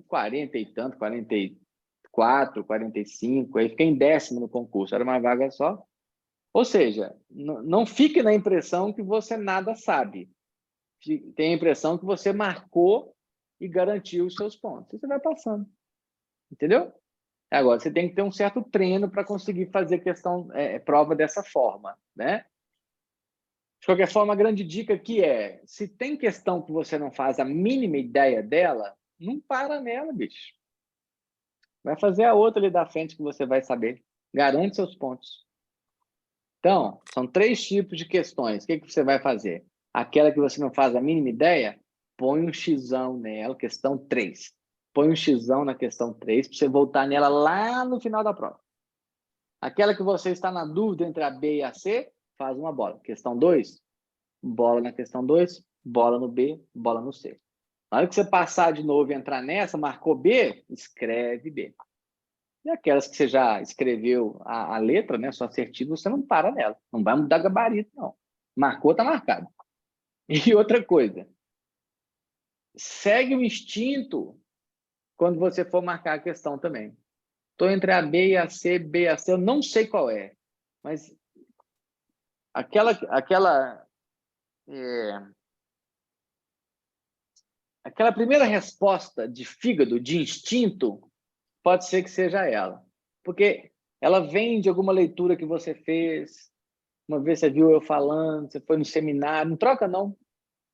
40 e tanto, 44, 45, aí fiquei em 10º no concurso, era uma vaga só. Ou seja, não fique na impressão que você nada sabe. Tem a impressão que você marcou e garantiu os seus pontos. Você vai passando. Entendeu? Agora, você tem que ter um certo treino para conseguir fazer prova dessa forma, né? De qualquer forma, a grande dica aqui é, se tem questão que você não faz a mínima ideia dela, não para nela, bicho. Vai fazer a outra ali da frente que você vai saber. Garante seus pontos. Então, são 3 tipos de questões. O que você vai fazer? Aquela que você não faz a mínima ideia, põe um xão nela, questão 3. Põe um xão na questão 3 para você voltar nela lá no final da prova. Aquela que você está na dúvida entre a B e a C, faz uma bola. Questão 2, bola na questão 2, bola no B, bola no C. Na hora que você passar de novo e entrar nessa, marcou B, escreve B. E aquelas que você já escreveu a letra, né, sua assertiva, você não para nela. Não vai mudar gabarito, não. Marcou, está marcado. E outra coisa, segue o instinto quando você for marcar a questão também. Estou entre a B e a C, B e a C, eu não sei qual é, mas aquela primeira resposta de fígado, de instinto, pode ser que seja ela. Porque ela vem de alguma leitura que você fez, uma vez você viu eu falando, você foi no seminário, não troca não.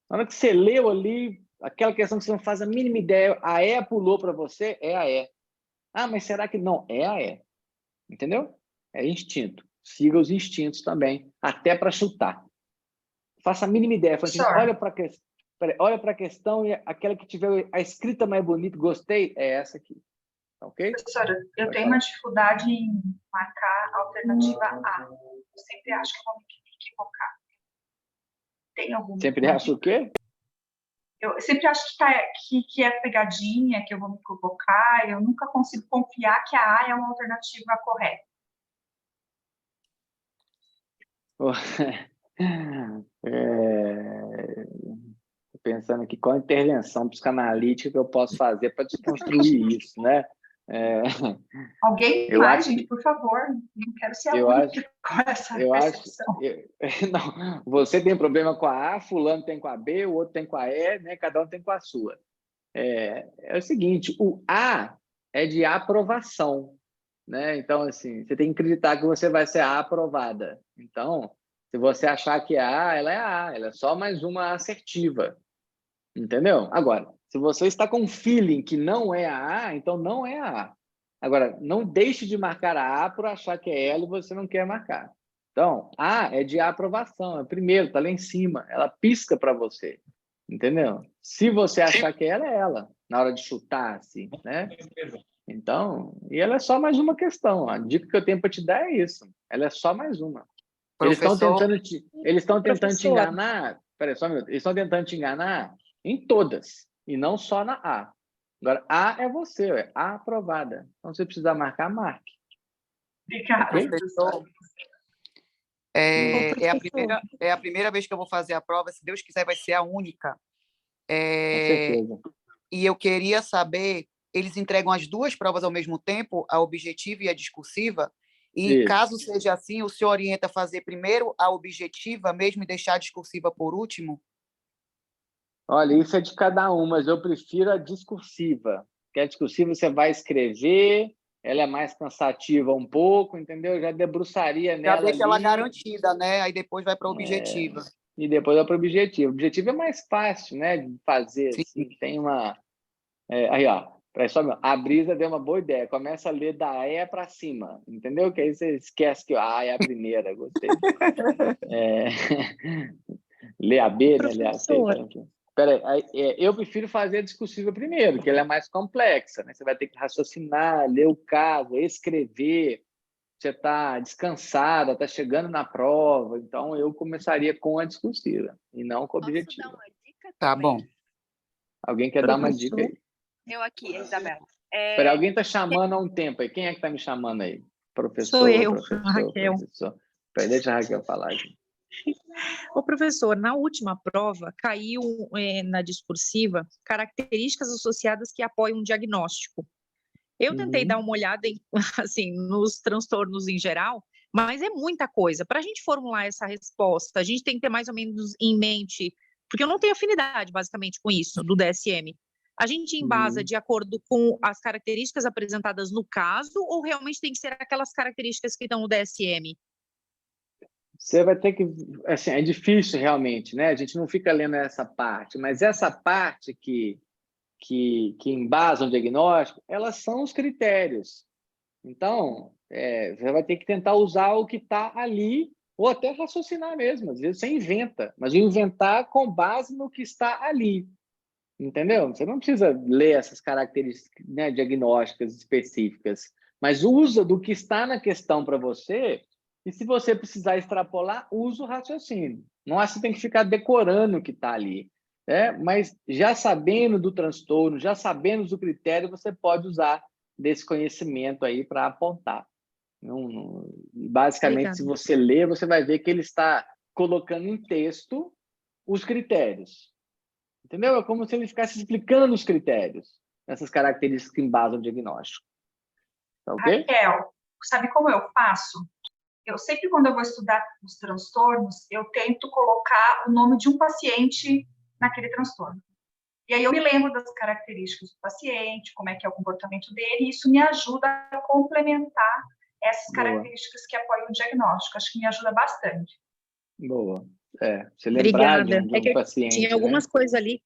Na hora que você leu ali, aquela questão que você não faz a mínima ideia, a E pulou para você, é a E. Ah, mas será que não? É a E. Entendeu? É instinto. Siga os instintos também, até para chutar. Faça a mínima ideia. Olha para a questão e aquela que tiver a escrita mais bonita, gostei, é essa aqui. Ok? Professora, eu tenho uma dificuldade em marcar a alternativa A. Eu sempre acho que vou me equivocar. Tem algum? Sempre acha o quê? Eu sempre acho que é pegadinha, que eu vou me equivocar. Eu nunca consigo confiar que a A é uma alternativa correta. pensando aqui qual intervenção psicanalítica que eu posso fazer para desconstruir isso, né? Alguém eu mais, acho gente, que- por favor. Não quero ser a eu única acho- com essa Eu acho. percepção. Não, você tem problema com a A, fulano tem com a B, o outro tem com a E, né? Cada um tem com a sua. É o seguinte, o A é de aprovação, né? Então, assim, você tem que acreditar que você vai ser a aprovada. Então, se você achar que é A, ela é só mais uma assertiva, entendeu? Agora, se você está com um feeling que não é a A, então não é a A. Agora, não deixe de marcar a A por achar que é ela e você não quer marcar. Então, A é de aprovação, é primeiro, está lá em cima, ela pisca para você, entendeu? Se você achar que é ela, na hora de chutar, assim, né? Então, e ela é só mais uma questão. A dica que eu tenho para te dar é isso. Ela é só mais uma. Eles estão tentando te enganar. Peraí, só um minuto. Eles estão tentando te enganar em todas, e não só na A. Agora, A é você, é A aprovada. Então, se você precisar marcar, marque. Obrigada, Ok? professor. É a primeira vez que eu vou fazer a prova, se Deus quiser, vai ser a única. Com certeza. E eu queria saber, eles entregam as duas provas ao mesmo tempo, a objetiva e a discursiva? E Isso. caso seja assim, o senhor orienta a fazer primeiro a objetiva mesmo e deixar a discursiva por último? Olha, isso é de cada um, mas eu prefiro a discursiva. Porque a discursiva você vai escrever, ela é mais cansativa um pouco, entendeu? Eu já debruçaria Já nela deixa ela ali. garantida, né? Aí depois vai para a objetiva. E depois vai para o objetivo. O objetivo é mais fácil, né, de fazer. Sim. Assim, tem uma... aí, ó. A Brisa deu uma boa ideia. Começa a ler da E para cima, entendeu? Que aí você esquece que a A é a primeira. Gostei. Lê a B, né? Lê a C. Peraí, eu prefiro fazer a discursiva primeiro, que ela é mais complexa, né? Você vai ter que raciocinar, ler o caso, escrever. Você está descansada, está chegando na prova. Então, eu começaria com a discursiva e não com a objetiva. Posso dar uma dica Tá também? bom. Alguém quer dar uma dica aí? Eu aqui, Isabela. Peraí, alguém está chamando há um tempo aí. Quem é que está me chamando aí? Professor, Sou eu, professor, Raquel. professor. Peraí, deixa a Raquel falar aqui. Ô, professor, na última prova, caiu na discursiva características associadas que apoiam um diagnóstico. Eu tentei dar uma olhada assim, nos transtornos em geral, mas é muita coisa. Para a gente formular essa resposta, a gente tem que ter mais ou menos em mente, porque eu não tenho afinidade, basicamente, com isso, do DSM. A gente embasa de acordo com as características apresentadas no caso, ou realmente tem que ser aquelas características que estão no DSM? Você vai ter que... Assim, é difícil realmente, né? A gente não fica lendo essa parte, mas essa parte que embasam o diagnóstico, elas são os critérios. Então, você vai ter que tentar usar o que está ali, ou até raciocinar mesmo. Às vezes você inventa, mas inventar com base no que está ali. Entendeu? Você não precisa ler essas características, né, diagnósticas específicas, mas usa do que está na questão para você, e se você precisar extrapolar, usa o raciocínio. Não é que você tem que ficar decorando o que está ali. Mas já sabendo do transtorno, já sabendo do critério, você pode desse conhecimento aí para apontar. Basicamente, Obrigada. se você ler, você vai ver que ele está colocando em texto os critérios. Entendeu? É como se ele ficasse explicando os critérios, essas características que embasam o diagnóstico. Tá ok? Raquel, sabe como eu faço? Eu sempre, quando eu vou estudar os transtornos, eu tento colocar o nome de um paciente naquele transtorno. E aí eu me lembro das características do paciente, como é que é o comportamento dele, e isso me ajuda a complementar essas características que apoiam o diagnóstico. Acho que me ajuda bastante. Boa. Você lembrar Obrigada. de um paciente, tinha algumas né? coisas ali,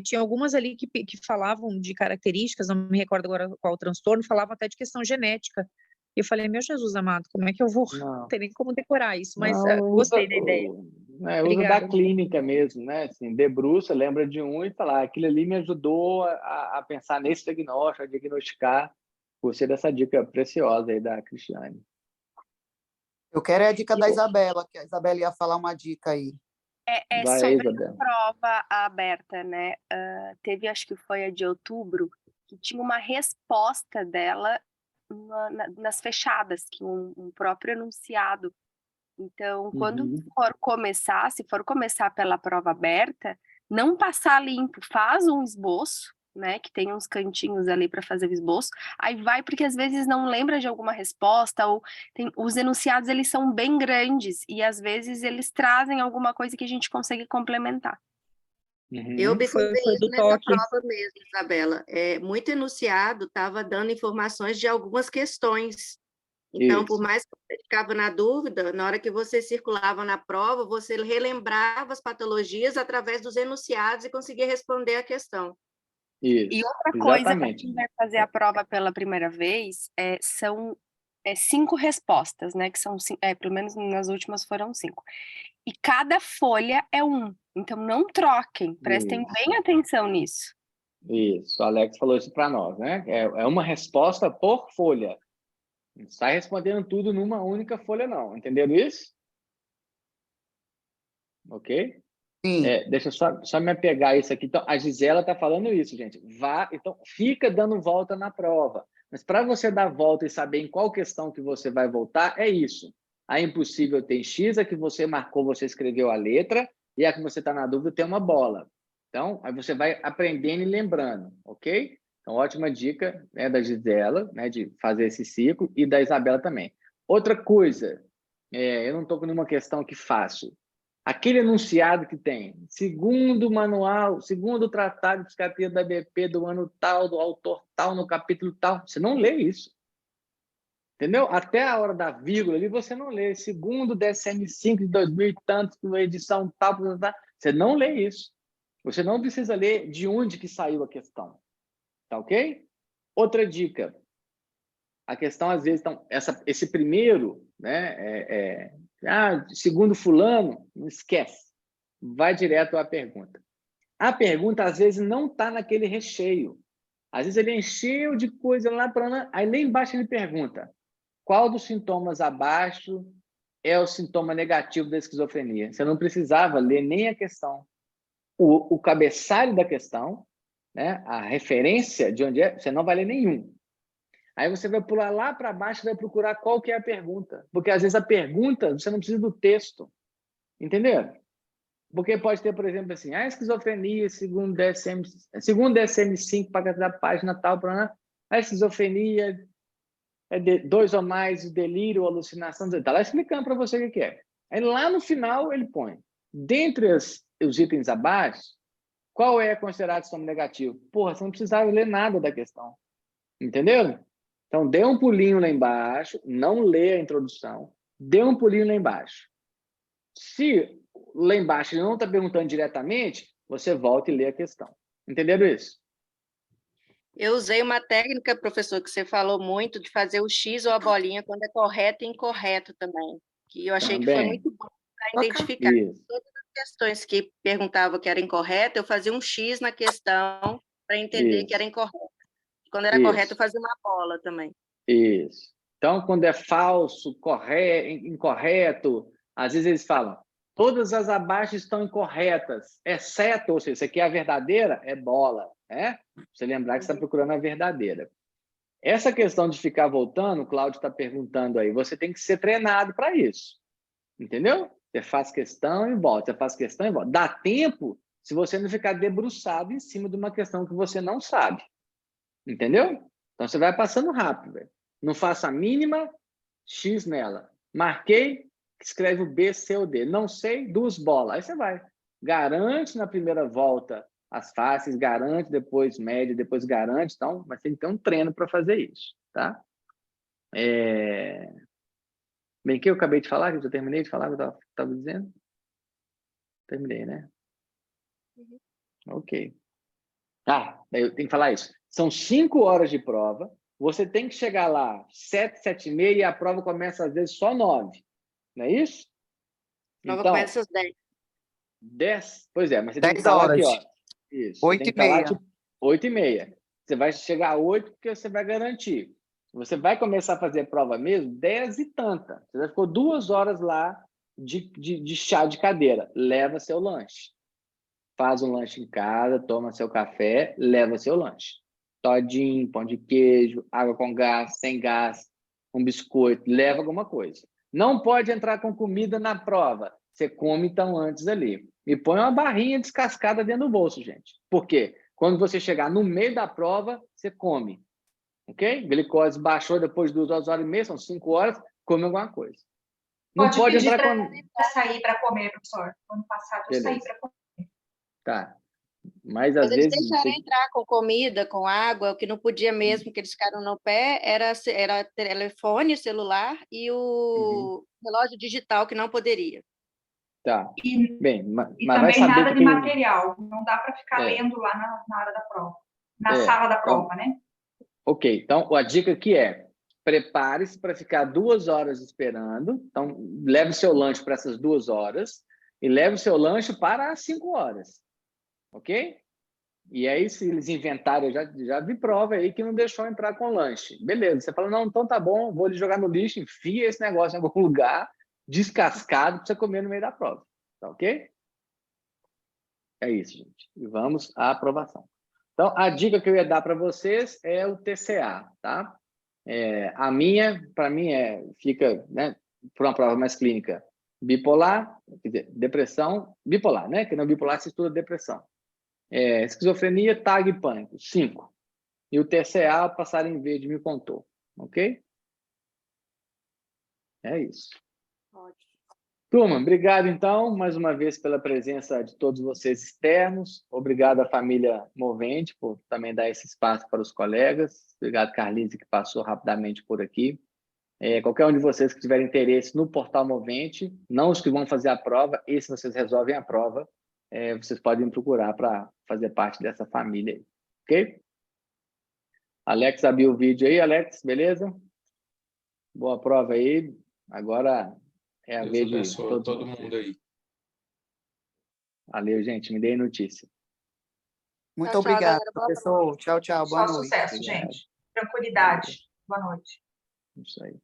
tinha algumas ali que falavam de características, não me recordo agora qual transtorno, falavam até de questão genética. E eu falei, meu Jesus amado, como é que eu vou? Não tem nem como decorar isso, mas gostei da ideia. Usa da clínica mesmo, né? Assim, debruça, lembra de um e fala, aquilo ali me ajudou a pensar nesse diagnóstico, a diagnosticar. Gostei dessa dica preciosa aí da Cristiane. Eu quero a dica da Isabela, que a Isabela ia falar uma dica aí. Vai, Sobre Isabela. a prova aberta, né? Teve, acho que foi a de outubro, que tinha uma resposta dela nas fechadas, que um próprio enunciado. Então, quando for começar, se for começar pela prova aberta, não passar limpo, faz um esboço, né, que tem uns cantinhos ali para fazer o esboço, aí vai, porque às vezes não lembra de alguma resposta, ou os enunciados, eles são bem grandes, e às vezes eles trazem alguma coisa que a gente consegue complementar. Eu observei Foi isso do nessa toque. prova mesmo, Isabela. Muito enunciado estava dando informações de algumas questões. Então, por Isso. mais que você ficava na dúvida, na hora que você circulava na prova, você relembrava as patologias através dos enunciados e conseguia responder a questão. Isso, E outra coisa, para exatamente. quem vai fazer a prova pela primeira vez, são 5 respostas, né? Que são, pelo menos nas últimas foram 5. E cada folha é 1. Então, não troquem, prestem bem atenção nisso. Isso, o Alex falou isso para nós, né? É uma resposta por folha. Não sai respondendo tudo numa única folha, não. Entenderam isso? Ok? Sim. Deixa eu só me apegar a isso aqui. Então, a Gisela está falando isso, gente. Então, fica dando volta na prova. Mas para você dar volta e saber em qual questão que você vai voltar, é isso. A impossível tem X, a que você marcou, você escreveu a letra, e a que você está na dúvida tem uma bola. Então, aí você vai aprendendo e lembrando, ok? Então, ótima dica, né, da Gisela, né, de fazer esse ciclo, e da Isabela também. Outra coisa, eu não estou com nenhuma questão que faço. Aquele enunciado que tem, segundo o manual, segundo o tratado de psiquiatria da BP do ano tal, do autor tal, no capítulo tal, você não lê isso. Entendeu? Até a hora da vírgula ali, você não lê. Segundo o DSM-5 de 2000 e tantos, edição tal, você não lê isso. Você não precisa ler de onde que saiu a questão. Tá ok? Outra dica. A questão, às vezes, então, esse primeiro, né, segundo fulano, não esquece. Vai direto à pergunta. A pergunta, às vezes, não está naquele recheio. Às vezes, ele encheu de coisa lá para lá, aí lá embaixo ele pergunta: qual dos sintomas abaixo é o sintoma negativo da esquizofrenia? Você não precisava ler nem a questão. O cabeçalho da questão, né, a referência de onde é, você não vai ler nenhum. Aí você vai pular lá para baixo e vai procurar qual que é a pergunta. Porque, às vezes, a pergunta, você não precisa do texto. Entendeu? Porque pode ter, por exemplo, assim, a esquizofrenia, segundo DSM-5, para cada página tal, a esquizofrenia é de 2 ou mais, delírio, alucinação, está lá explicando para você o que é. Aí lá no final ele põe, dentre os itens abaixo, qual é considerado sintoma negativo? Porra, você não precisava ler nada da questão. Entendeu? Então, dê um pulinho lá embaixo, não lê a introdução, dê um pulinho lá embaixo. Se lá embaixo ele não está perguntando diretamente, você volta e lê a questão. Entenderam isso? Eu usei uma técnica, professor, que você falou muito, de fazer o X ou a bolinha quando é correto e incorreto também. Que eu achei que foi muito bom para identificar. Isso. Todas as questões que perguntava que era incorreta, eu fazia um X na questão para entender que era incorreto. Quando era correto, eu fazia uma bola também. Isso. Então, quando é falso, incorreto, às vezes eles falam, todas as abaixo estão incorretas, exceto, ou seja, isso aqui é a verdadeira, é bola, né? Você lembrar que você está procurando a verdadeira. Essa questão de ficar voltando, o Cláudio está perguntando aí, você tem que ser treinado para isso. Entendeu? Você faz questão e volta, você faz questão e volta. Dá tempo se você não ficar debruçado em cima de uma questão que você não sabe. Entendeu? Então, você vai passando rápido, velho. Não faça a mínima, X nela. Marquei, escreve o B, C ou D. Não sei, 2 bolas. Aí você vai. Garante na primeira volta as fáceis, garante depois média, depois garante. Então, mas tem que ter um treino para fazer isso, tá? Bem, que eu acabei de falar, que eu já terminei de falar o que eu estava dizendo? Terminei, né? Ok. Eu tenho que falar isso. São 5 horas de prova. Você tem que chegar lá 7, 7h30 e a prova começa às vezes só 9. Não é isso? A prova então, começa às 10. 10? Pois é, mas você 10 tem que estar lá aqui, horas. ó. Isso. 8h30. Tipo, 8h30. Você vai chegar às 8 porque você vai garantir. Você vai começar a fazer prova mesmo 10 e tanta. Você já ficou 2 horas lá de chá de cadeira. Leva seu lanche. Faz um lanche em casa, toma seu café, leva seu lanche. Todinho, pão de queijo, água com gás, sem gás, um biscoito, leva alguma coisa. Não pode entrar com comida na prova. Você come, então, antes ali. e põe uma barrinha descascada dentro do bolso, gente. Por quê? Quando você chegar no meio da prova, você come. Ok? Glicose baixou depois de 2 horas e meia, são 5 horas, come alguma coisa. Não pode entrar para sair para comer, professor. Ano passado eu saí para comer. Tá. Mas Mas às eles vezes... deixaram entrar com comida, com água, o que não podia mesmo, que eles ficaram no pé, era telefone, celular e o relógio digital, que não poderia. Tá. Bem, mas também vai saber nada que de material. Não dá para ficar É. lendo lá na hora da prova. Na sala da prova, né? Ok. Então, a dica aqui é: prepare-se para ficar 2 horas esperando. Então, leve o seu lanche para essas 2 horas e leve o seu lanche para as 5 horas. Ok? E aí, se eles inventarem, eu já vi prova aí que não deixou entrar com lanche. Beleza. Você fala, não, então tá bom, vou lhe jogar no lixo, enfia esse negócio em algum lugar, descascado, para você comer no meio da prova. Tá ok? É isso, gente. E vamos à aprovação. Então, a dica que eu ia dar para vocês é o TCA, tá? A minha, para mim, fica, né, por uma prova mais clínica, bipolar, quer dizer, depressão, bipolar, né? Que não bipolar se estuda depressão. Esquizofrenia, TAG e pânico, 5. E o TCA, o passarinho verde me contou, ok? É isso. Ótimo. Turma, obrigado, então, mais uma vez pela presença de todos vocês externos. Obrigado à família Movente por também dar esse espaço para os colegas. Obrigado, Carlise, que passou rapidamente por aqui. Qualquer um de vocês que tiver interesse no Portal Movente, não os que vão fazer a prova, e se vocês resolvem a prova, vocês podem me procurar para fazer parte dessa família aí, ok? Alex abriu o vídeo aí, Alex, beleza? Boa prova aí. Agora é a vez de todo mundo aí. Valeu, gente. Me dê notícia. Muito Tchau, obrigado, galera. professor. Tchau, tchau. Boa Só noite. sucesso, gente. Tranquilidade. Boa noite. Isso aí.